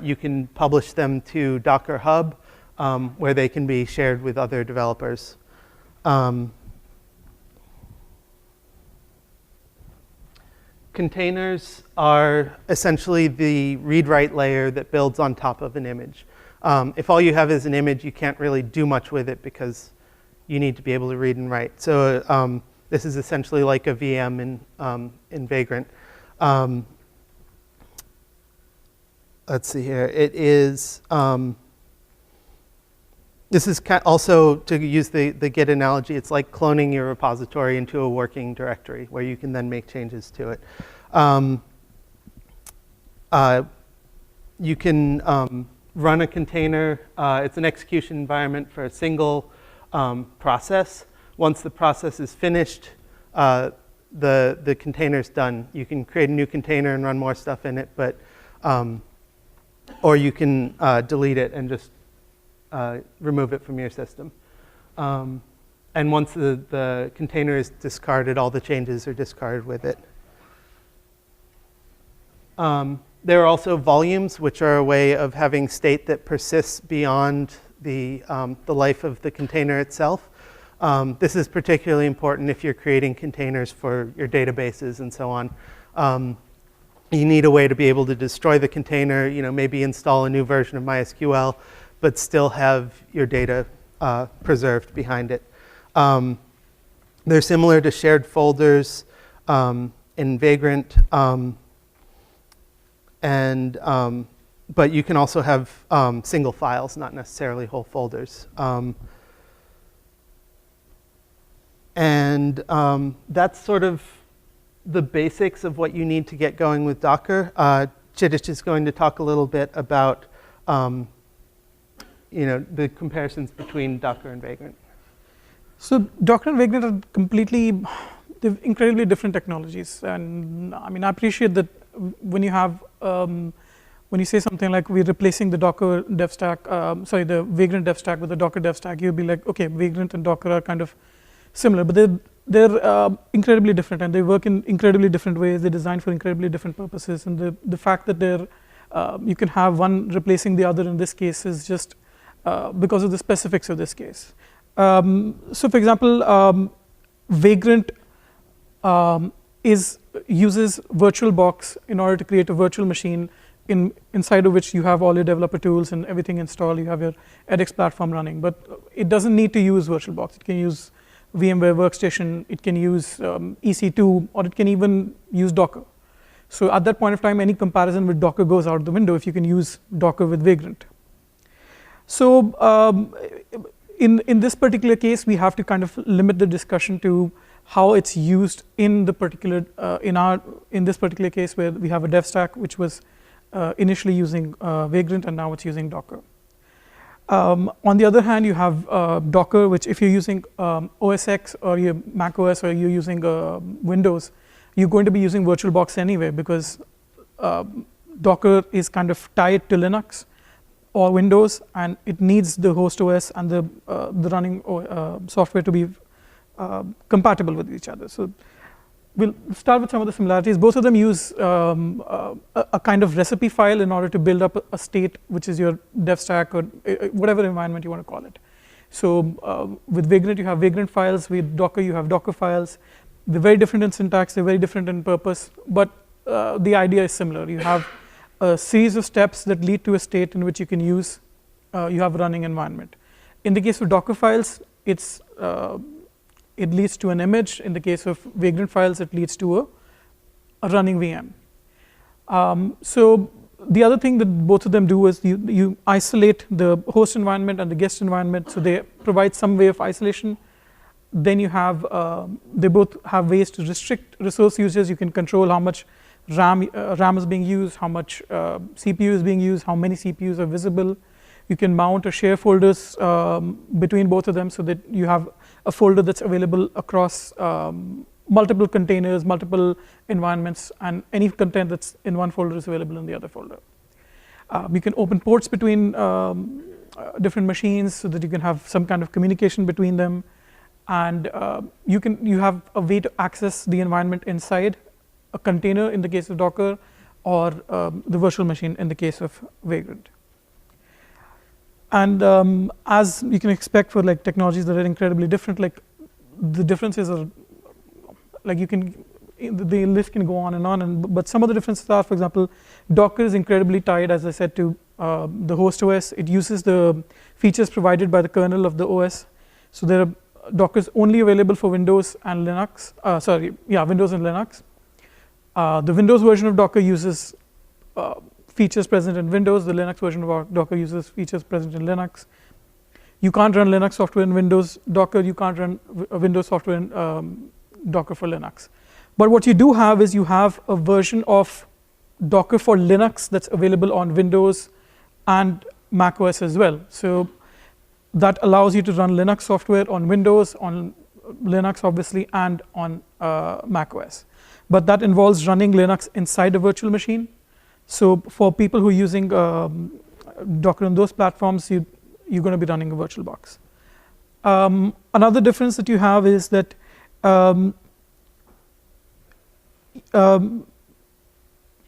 you can publish them to Docker Hub, where they can be shared with other developers. Containers are essentially the read-write layer that builds on top of an image. If all you have is an image, you can't really do much with it because you need to be able to read and write. So this is essentially like a VM in Vagrant. Let's see here. It is, this is also, to use the Git analogy, it's like cloning your repository into a working directory where you can then make changes to it. You can run a container. It's an execution environment for a single process. Once the process is finished, the container's done. You can create a new container and run more stuff in it, but or you can delete it and just remove it from your system. And once the container is discarded, all the changes are discarded with it. There are also volumes, which are a way of having state that persists beyond the life of the container itself. This is particularly important if you're creating containers for your databases and so on. You need a way to be able to destroy the container, maybe install a new version of MySQL, but still have your data preserved behind it. They're similar to shared folders in Vagrant, but you can also have single files, not necessarily whole folders. That's sort of the basics of what you need to get going with Docker. Kshitij is going to talk a little bit about the comparisons between Docker and Vagrant. So Docker and Vagrant are they're incredibly different technologies. And I mean, I appreciate that when you have, when you say something like we're replacing the Docker Devstack, the Vagrant Devstack with the Docker Devstack, you'll be like, okay, Vagrant and Docker are kind of similar, but they're incredibly different, and they work in incredibly different ways. They're designed for incredibly different purposes, and the fact that you can have one replacing the other in this case is just because of the specifics of this case. So for example, Vagrant uses VirtualBox in order to create a virtual machine inside of which you have all your developer tools and everything installed. You have your edX platform running, but it doesn't need to use VirtualBox. It can use VMware Workstation, it can use EC2, or it can even use Docker. So at that point of time, any comparison with Docker goes out the window if you can use Docker with Vagrant. So in this particular case, we have to kind of limit the discussion to how it's used in the particular in this particular case where we have a Devstack which was initially using Vagrant and now it's using Docker. On the other hand, you have Docker, which if you're using OS X or your Mac OS or you're using Windows, you're going to be using VirtualBox anyway because Docker is kind of tied to Linux or Windows, and it needs the host OS and the running software to be compatible with each other. So we'll start with some of the similarities. Both of them use a kind of recipe file in order to build up a state, which is your Devstack or whatever environment you want to call it. So with Vagrant, you have Vagrant files. With Docker, you have Docker files. They're very different in syntax. They're very different in purpose, but the idea is similar. You have a series of steps that lead to a state in which you can use, you have a running environment. In the case of Docker files, it leads to an image. In the case of Vagrant files, it leads to a running VM. So the other thing that both of them do is you isolate the host environment and the guest environment, so they provide some way of isolation. then you have, they both have ways to restrict resource usage. You can control how much RAM is being used, how much CPU is being used, how many CPUs are visible. You can mount or share folders between both of them so that you have a folder that's available across multiple containers, multiple environments, and any content that's in one folder is available in the other folder. You can open ports between different machines so that you can have some kind of communication between them, and you have a way to access the environment inside a container in the case of Docker, or the virtual machine in the case of Vagrant. And as you can expect for like technologies that are incredibly different, like the differences are like the list can go on, but some of the differences are, for example, Docker is incredibly tied, as I said, to the host OS. It uses the features provided by the kernel of the OS. So Docker is only available for Windows and Linux. Windows and Linux. The Windows version of Docker uses features present in Windows. The Linux version of Docker uses features present in Linux. You can't run Linux software in Windows Docker. You can't run Windows software in Docker for Linux. But what you do have is you have a version of Docker for Linux that's available on Windows and Mac OS as well. So that allows you to run Linux software on Windows, on Linux obviously, and on Mac OS. But that involves running Linux inside a virtual machine. So for people who are using Docker on those platforms, you're going to be running a virtual box. Another difference that you have is that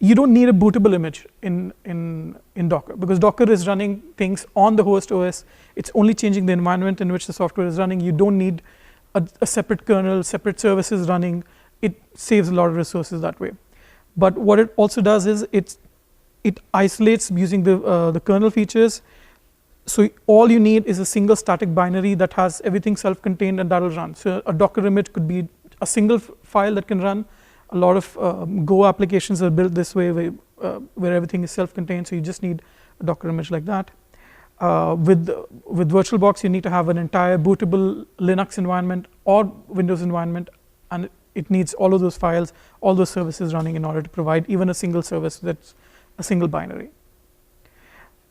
you don't need a bootable image in Docker, because Docker is running things on the host OS. It's only changing the environment in which the software is running. You don't need a separate kernel, separate services running. It saves a lot of resources that way. But what it also does is it isolates using the kernel features. So all you need is a single static binary that has everything self-contained, and that'll run. So a Docker image could be a single file that can run. A lot of Go applications are built this way, where everything is self-contained. So you just need a Docker image like that. With VirtualBox, you need to have an entire bootable Linux environment or Windows environment, and it needs all of those files, all those services running in order to provide even a single service that's a single binary.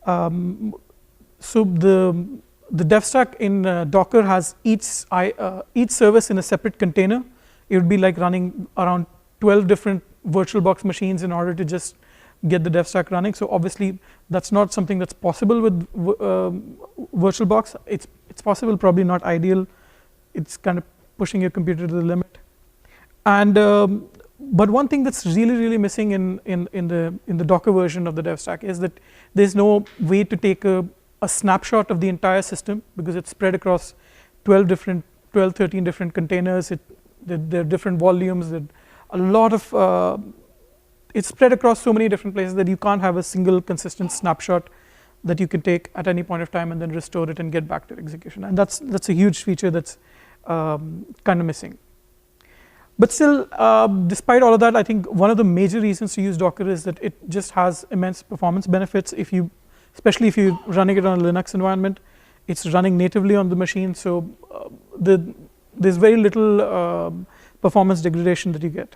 So the Devstack in Docker has each service in a separate container. It would be like running around 12 different VirtualBox machines in order to just get the Devstack running. So obviously that's not something that's possible with VirtualBox. It's possible, probably not ideal. It's kind of pushing your computer to the limit. And but one thing that's really missing in the Docker version of the Devstack is that there's no way to take a snapshot of the entire system, because it's spread across 13 different containers. There are different volumes. There a lot of it's spread across so many different places that you can't have a single consistent snapshot that you can take at any point of time and then restore it and get back to execution. And that's a huge feature that's kind of missing. But still, despite all of that, I think one of the major reasons to use Docker is that it just has immense performance benefits. Especially if you're running it on a Linux environment, it's running natively on the machine, so there's very little performance degradation that you get.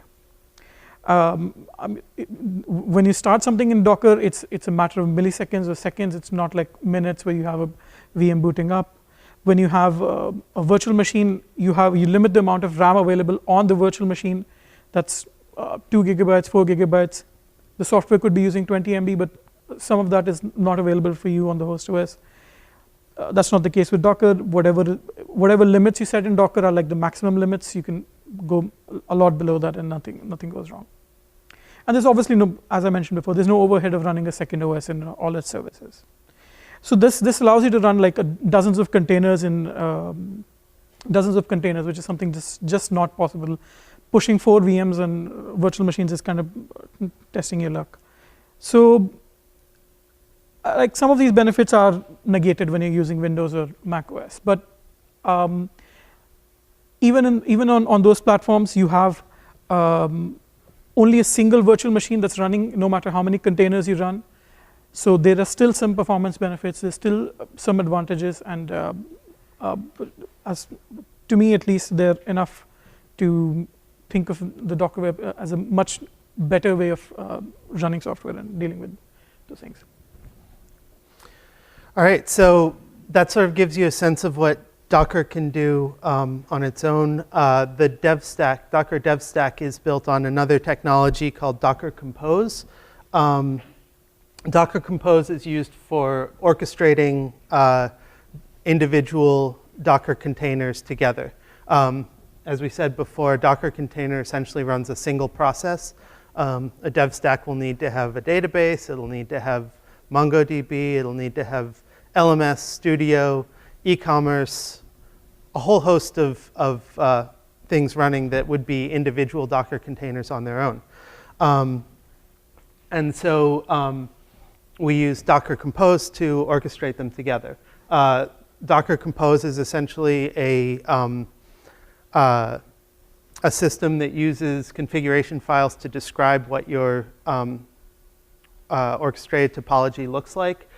When you start something in Docker, it's a matter of milliseconds or seconds. It's not like minutes where you have a VM booting up. When you have a virtual machine, you limit the amount of RAM available on the virtual machine. That's 2 gigabytes, 4 gigabytes. The software could be using 20 MB, but some of that is not available for you on the host OS. That's not the case with Docker. Whatever limits you set in Docker are like the maximum limits. You can go a lot below that and nothing goes wrong. And there's obviously no, as I mentioned before, there's no overhead of running a second OS in all its services. So this allows you to run like dozens of containers, which is something just not possible. Pushing 4 VMs and virtual machines is kind of testing your luck. So like some of these benefits are negated when you're using Windows or Mac OS, but even on those platforms, you have only a single virtual machine that's running no matter how many containers you run. So there are still some performance benefits. There's still some advantages, and as to me at least, they're enough to think of the Docker Web as a much better way of running software and dealing with those things. All right, so that sort of gives you a sense of what Docker can do on its own. The Devstack, Docker Devstack, is built on another technology called Docker Compose. Docker Compose is used for orchestrating individual Docker containers together. As we said before, a Docker container essentially runs a single process. A Devstack will need to have a database, it'll need to have MongoDB, it'll need to have LMS, Studio, e-commerce, a whole host of things running that would be individual Docker containers on their own. And so we use Docker Compose to orchestrate them together. Docker Compose is essentially a system that uses configuration files to describe what your orchestrated topology looks like.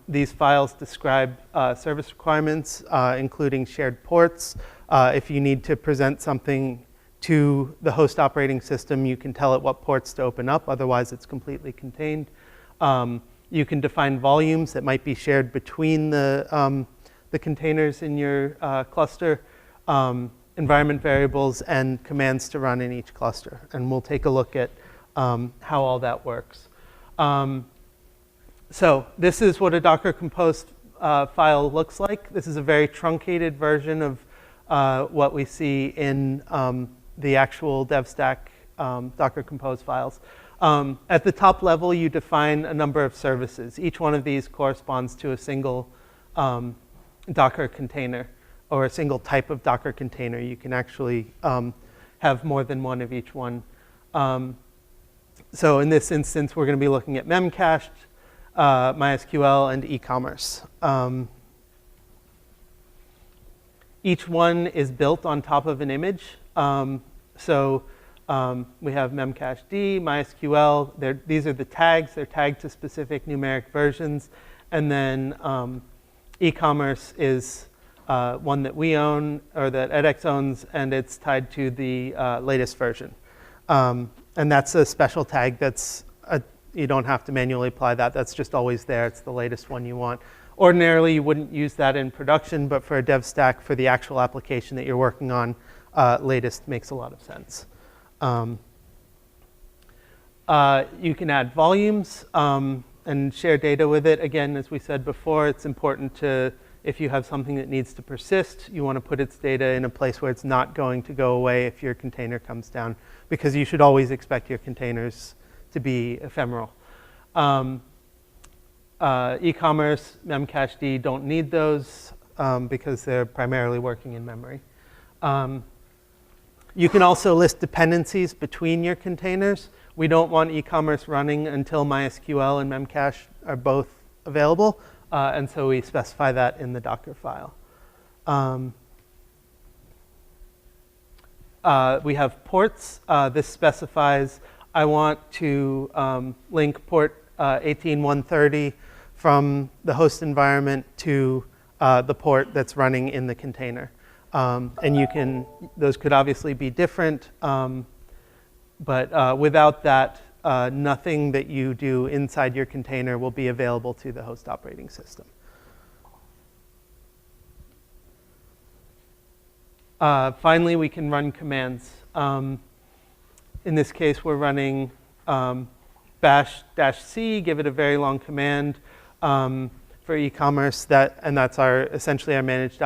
These files describe service requirements, including shared ports. If you need to present something to the host operating system, you can tell it what ports to open up, otherwise it's completely contained. You can define volumes that might be shared between the containers in your cluster, environment variables, and commands to run in each cluster. And we'll take a look at how all that works. So this is what a Docker Compose file looks like. This is a very truncated version of what we see in the actual Devstack Docker Compose files. At the top level, you define a number of services. Each one of these corresponds to a single Docker container or a single type of Docker container. You can actually have more than one of each one. So in this instance, we're going to be looking at memcached, MySQL, and e-commerce. Each one is built on top of an image. So we have memcached, MySQL. These are the tags. They're tagged to specific numeric versions. And then e-commerce is one that we own, or that edX owns, and it's tied to the latest version. And that's a special tag that's you don't have to manually apply that. That's just always there. It's the latest one you want. Ordinarily, you wouldn't use that in production, but for a Devstack, for the actual application that you're working on, latest makes a lot of sense. You can add volumes and share data with it. Again, as we said before, it's important to, if you have something that needs to persist, you want to put its data in a place where it's not going to go away if your container comes down, because you should always expect your containers to be ephemeral. E-commerce, memcached, don't need those because they're primarily working in memory. You can also list dependencies between your containers. We don't want e-commerce running until MySQL and memcache are both available, and so we specify that in the Docker file. We have ports. This specifies I want to link port 18130 from the host environment to the port that's running in the container. And you can, those could obviously be different, but without that, nothing that you do inside your container will be available to the host operating system. Finally, we can run commands. In this case, we're running bash-c, give it a very long command for e-commerce, and that's essentially our managed.py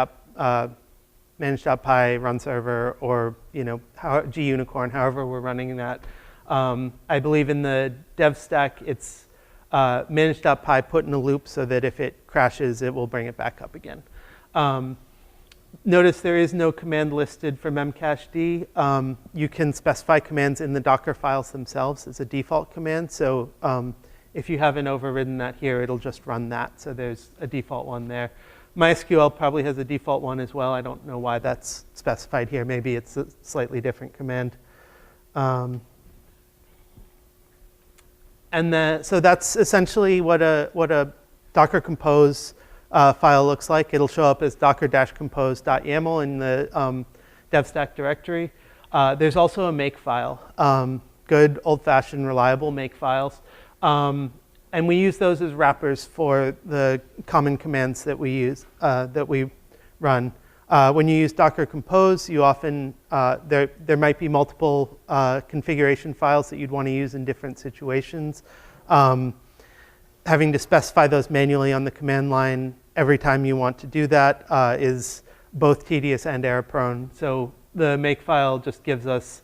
run server, or gunicorn, however we're running that. I believe in the Devstack, it's managed.py put in a loop so that if it crashes, it will bring it back up again. Notice there is no command listed for memcached. You can specify commands in the Docker files themselves as a default command. So if you haven't overridden that here, it'll just run that. So there's a default one there. MySQL probably has a default one as well. I don't know why that's specified here. Maybe it's a slightly different command. So that's essentially what a Docker Compose file looks like. It'll show up as docker-compose.yaml in the Devstack directory. There's also a make file, good old-fashioned reliable make files. And we use those as wrappers for the common commands that we use, that we run. When you use Docker Compose, you often, there might be multiple configuration files that you'd want to use in different situations. Having to specify those manually on the command line every time you want to do that is both tedious and error prone. So the make file just gives us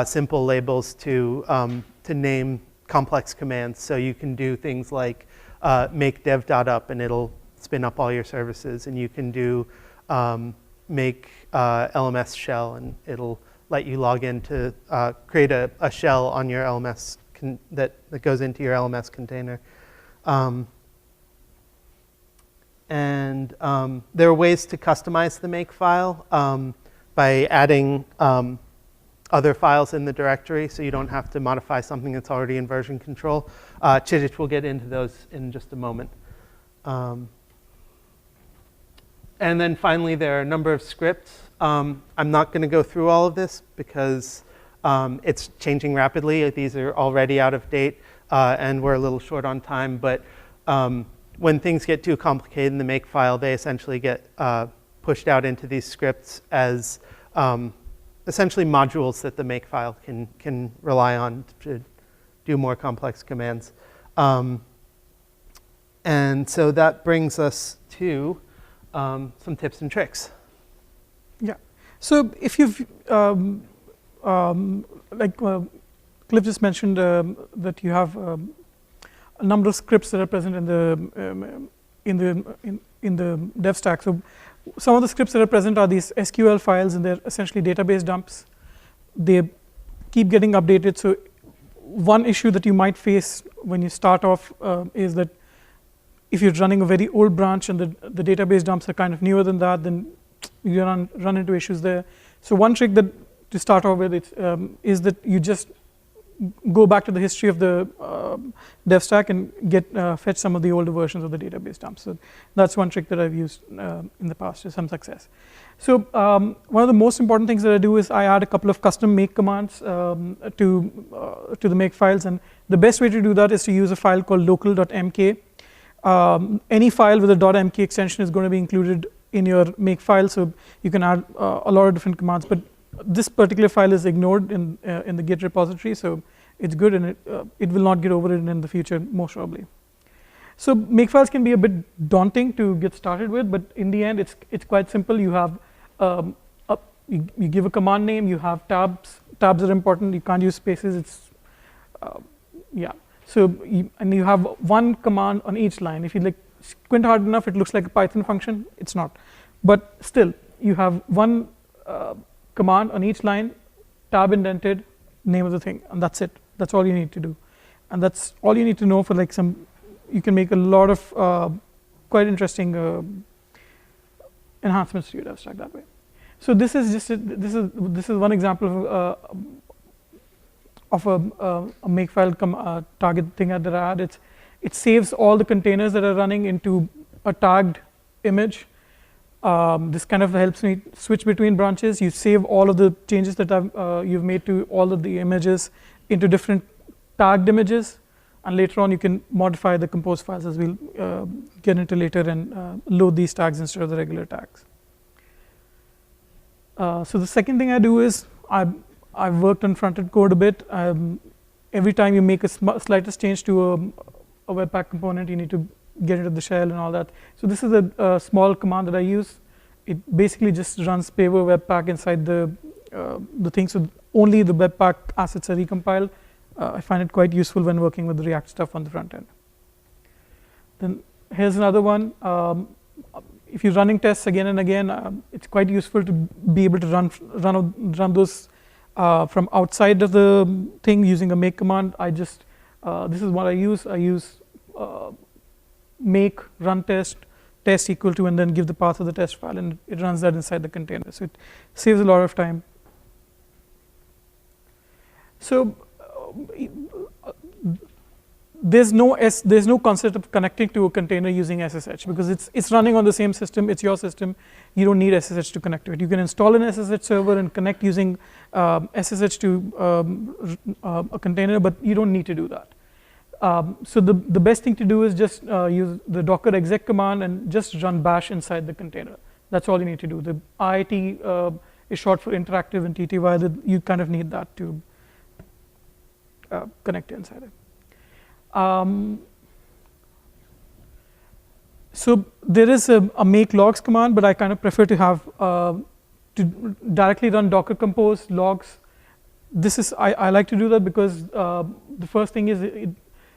simple labels to name complex commands. So you can do things like make dev.up and it'll spin up all your services. And you can do make LMS shell and it'll let you log in to create a shell on your LMS that goes into your LMS container. There are ways to customize the make file by adding other files in the directory, so you don't have to modify something that's already in version control. Kshitij will get into those in just a moment. And then finally, there are a number of scripts. I'm not going to go through all of this because it's changing rapidly. These are already out of date, and we're a little short on time. But when things get too complicated in the make file, they essentially get pushed out into these scripts as essentially modules that the make file can rely on to do more complex commands. And so that brings us to some tips and tricks. Yeah. So if you've, like Cliff just mentioned that you have a number of scripts that are present in the Devstack. So some of the scripts that are present are these SQL files, and they're essentially database dumps. They keep getting updated. So one issue that you might face when you start off is that if you're running a very old branch and the database dumps are kind of newer than that, then you run into issues there. So one trick that to start off with is that you just go back to the history of the Devstack and fetch some of the older versions of the database dumps. So that's one trick that I've used in the past to some success. So one of the most important things that I do is I add a couple of custom make commands to the make files, and the best way to do that is to use a file called local.mk. Any file with a .mk extension is going to be included in your make file, so you can add a lot of different commands. But this particular file is ignored in the Git repository, so it's good, and it will not get overridden in the future, most probably. So makefiles can be a bit daunting to get started with, but in the end, it's quite simple. You have you give a command name. You have tabs. Tabs are important. You can't use spaces. It's yeah. So you have one command on each line. If you like squint hard enough, it looks like a Python function. It's not, but still, you have one command on each line, tab indented, name of the thing, and that's it. That's all you need to do, and that's all you need to know for like some. You can make a lot of quite interesting enhancements to your Devstack that way. So this is just this is one example of a makefile target thing that I had. It saves all the containers that are running into a tagged image. This kind of helps me switch between branches. You save all of the changes that you've made to all of the images into different tagged images, and later on you can modify the compose files, as we'll get into later, and load these tags instead of the regular tags. So the second thing I do is I've worked on front-end code a bit. Every time you make a slightest change to a Webpack component, you need to get into the shell and all that. So this is a small command that I use. It basically just runs paver Webpack inside the thing, so only the Webpack assets are recompiled. I find it quite useful when working with the React stuff on the front end. Then here's another one. If you're running tests again and again, it's quite useful to be able to run those from outside of the thing using a make command. This is what I use. I use make run test equal to, and then give the path of the test file, and it runs that inside the container. So it saves a lot of time. there's no concept of connecting to a container using SSH because it's running on the same system. It's your system. You don't need SSH to connect to it. You can install an SSH server and connect using SSH to a container, but you don't need to do that. So the best thing to do is just use the docker exec command and just run bash inside the container. That's all you need to do. The IIT is short for interactive and TTY. You kind of need that to connect inside it. So there is a make logs command, but I kind of prefer to have to directly run docker compose logs. This is I like to do that because the first thing is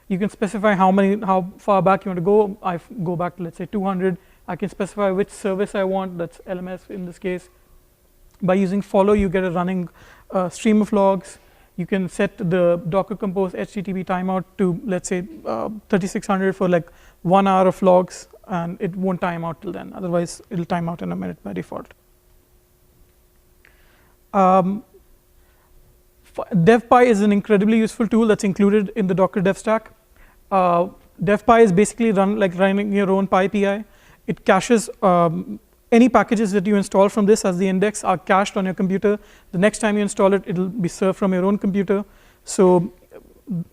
you can specify how far back you want to go. I go back to, let's say, 200. I can specify which service I want. That's LMS in this case. By using follow, you get a running stream of logs. You can set the Docker Compose HTTP timeout to, let's say, 3600 for like 1 hour of logs, and it won't time out till then. Otherwise, it'll time out in a minute by default. DevPy is an incredibly useful tool that's included in the Docker Devstack. DevPy is basically running your own PyPI. It caches any packages that you install from this as the index are cached on your computer. The next time you install it, it'll be served from your own computer. So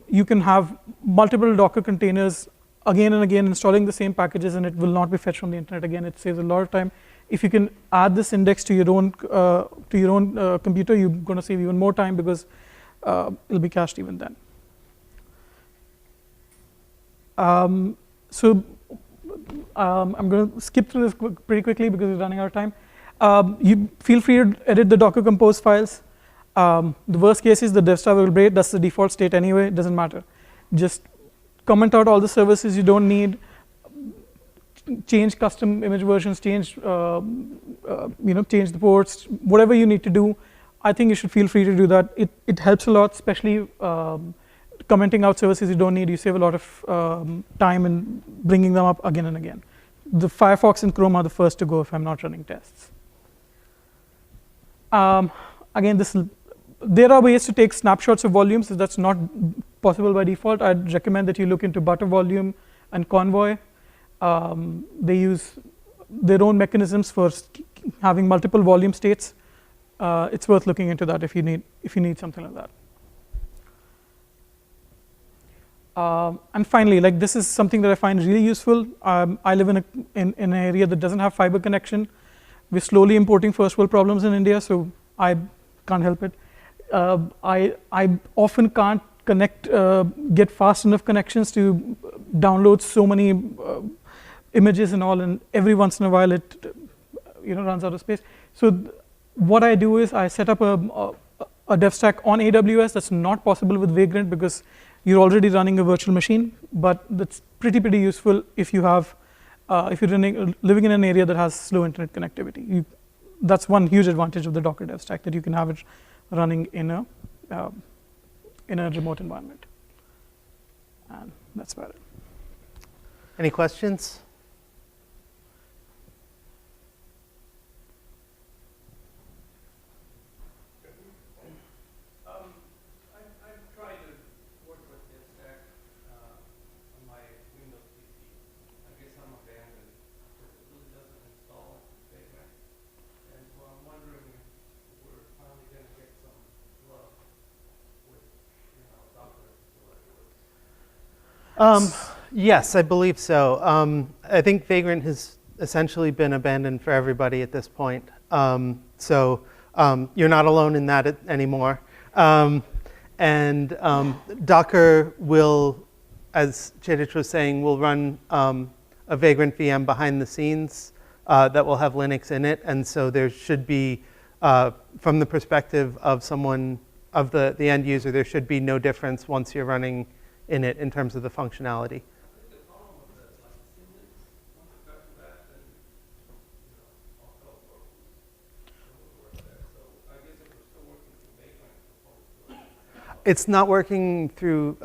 you can have multiple Docker containers again and again installing the same packages, and it will not be fetched from the internet again. It saves a lot of time. If you can add this index to your own computer, you're going to save even more time because it'll be cached even then. I'm going to skip through this pretty quickly because we're running out of time. You feel free to edit the Docker Compose files. The worst case is the Devstack will break. That's the default state anyway. It doesn't matter. Just comment out all the services you don't need. Change custom image versions. Change change the ports. Whatever you need to do, I think you should feel free to do that. It helps a lot, especially commenting out services you don't need. You save a lot of time in bringing them up again and again. The Firefox and Chrome are the first to go if I'm not running tests. Again, there are ways to take snapshots of volumes. If that's not possible by default, I'd recommend that you look into Butter Volume and Convoy. They use their own mechanisms for having multiple volume states. It's worth looking into that if you need something like that. And finally, this is something that I find really useful. I live in an area that doesn't have fiber connection. We're slowly importing first world problems in India, so I can't help it. I often can't get fast enough connections to download so many images and all, and every once in a while it runs out of space. So what I do is I set up a Devstack on AWS. That's not possible with Vagrant because you're already running a virtual machine, but that's pretty useful if you have if you're living in an area that has slow internet connectivity. That's one huge advantage of the Docker Devstack, that you can have it running in a remote environment. And that's about it. Any questions? Yes, I believe so. I think Vagrant has essentially been abandoned for everybody at this point. So you're not alone in that anymore. And Docker will, as Kshitij was saying, will run a Vagrant VM behind the scenes that will have Linux in it. And so there should be, from the perspective of someone, of the end user, there should be no difference once you're running in it in terms of the functionality. It's not working through,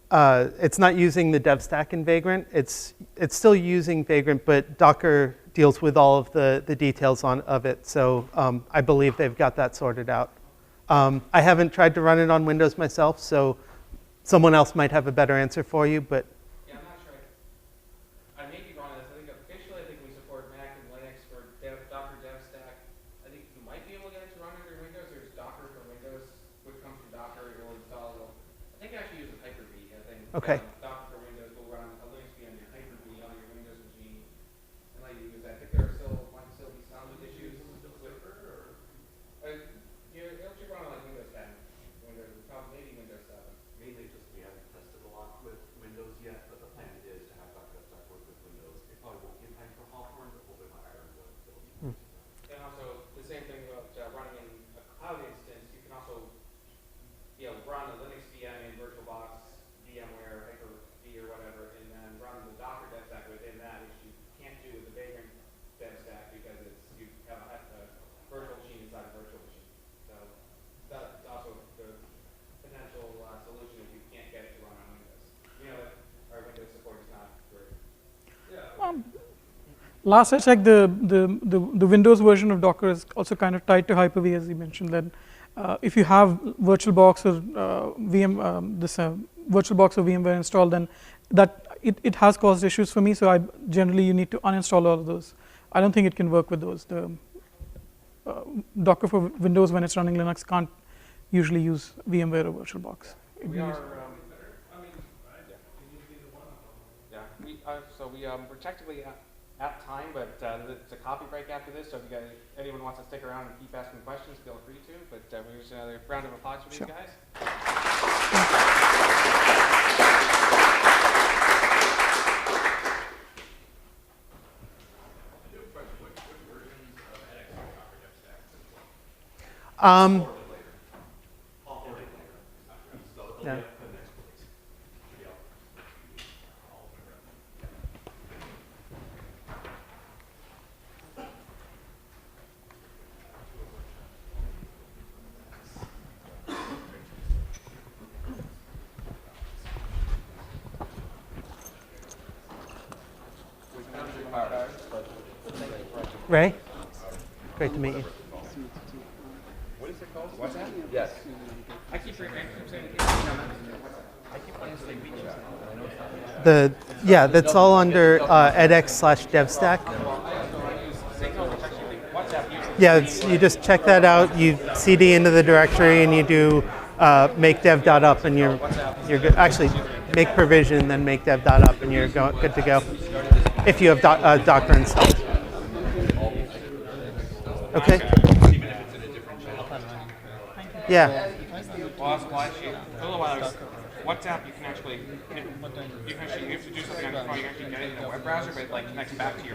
it's not using the Devstack in Vagrant. It's still using Vagrant, but Docker deals with all of the details of it. So I believe they've got that sorted out. I haven't tried to run it on Windows myself, so Someone else might have a better answer for you, but Yeah, I'm not sure. I may be wrong on this. I think officially, I think we support Mac and Linux for Docker Devstack. I think you might be able to get it to run under Windows. There's Docker for Windows, which comes from Docker. It will install. I think it actually uses Hyper-V. I think okay. Docker for Windows will run a Linux VM and Hyper-V on your Windows machine and let you use that. I think there might still be some issues with it'll actually run on like Windows 10, maybe Windows 7. Mainly just we haven't tested a lot with Windows yet, but the plan is to have Docker Devstack work with Windows. It probably won't impact for Hawthorne, but hopefully my Iron will be. And also the same thing about running in a cloud instance. You can also, run a Linux VM in VirtualBox, VMware, Hyper-V or whatever, and then run the Docker Devstack within that, which you can't do with the Vagrant Devstack because you have a virtual machine inside a virtual machine. So that's also the potential solution if you can't get it to run on Windows. Our Windows support is not great. Last I checked, the Windows version of Docker is also kind of tied to Hyper-V, as you mentioned. That if you have VirtualBox or VirtualBox or VMware installed, then it has caused issues for me. So generally you need to uninstall all of those. I don't think it can work with those. The Docker for Windows, when it's running Linux, can't usually use VMware or VirtualBox. We're technically at time, but it's a coffee break after this. So if anyone wants to stick around and keep asking questions, feel free to. But we're just another round of applause for these guys. Yeah. Ray, great to meet you. What is it called? What's that? Yes. I keep saying that's all under edX/Devstack. Yeah, you just check that out. You cd into the directory and you do make dev.up and you're good. Actually, make provision, then make dev.up and you're good to go. If you have Docker installed. Okay. Yeah. WhatsApp, you can actually you have to do something on your phone. You can actually get it in a web browser, but it connects back to your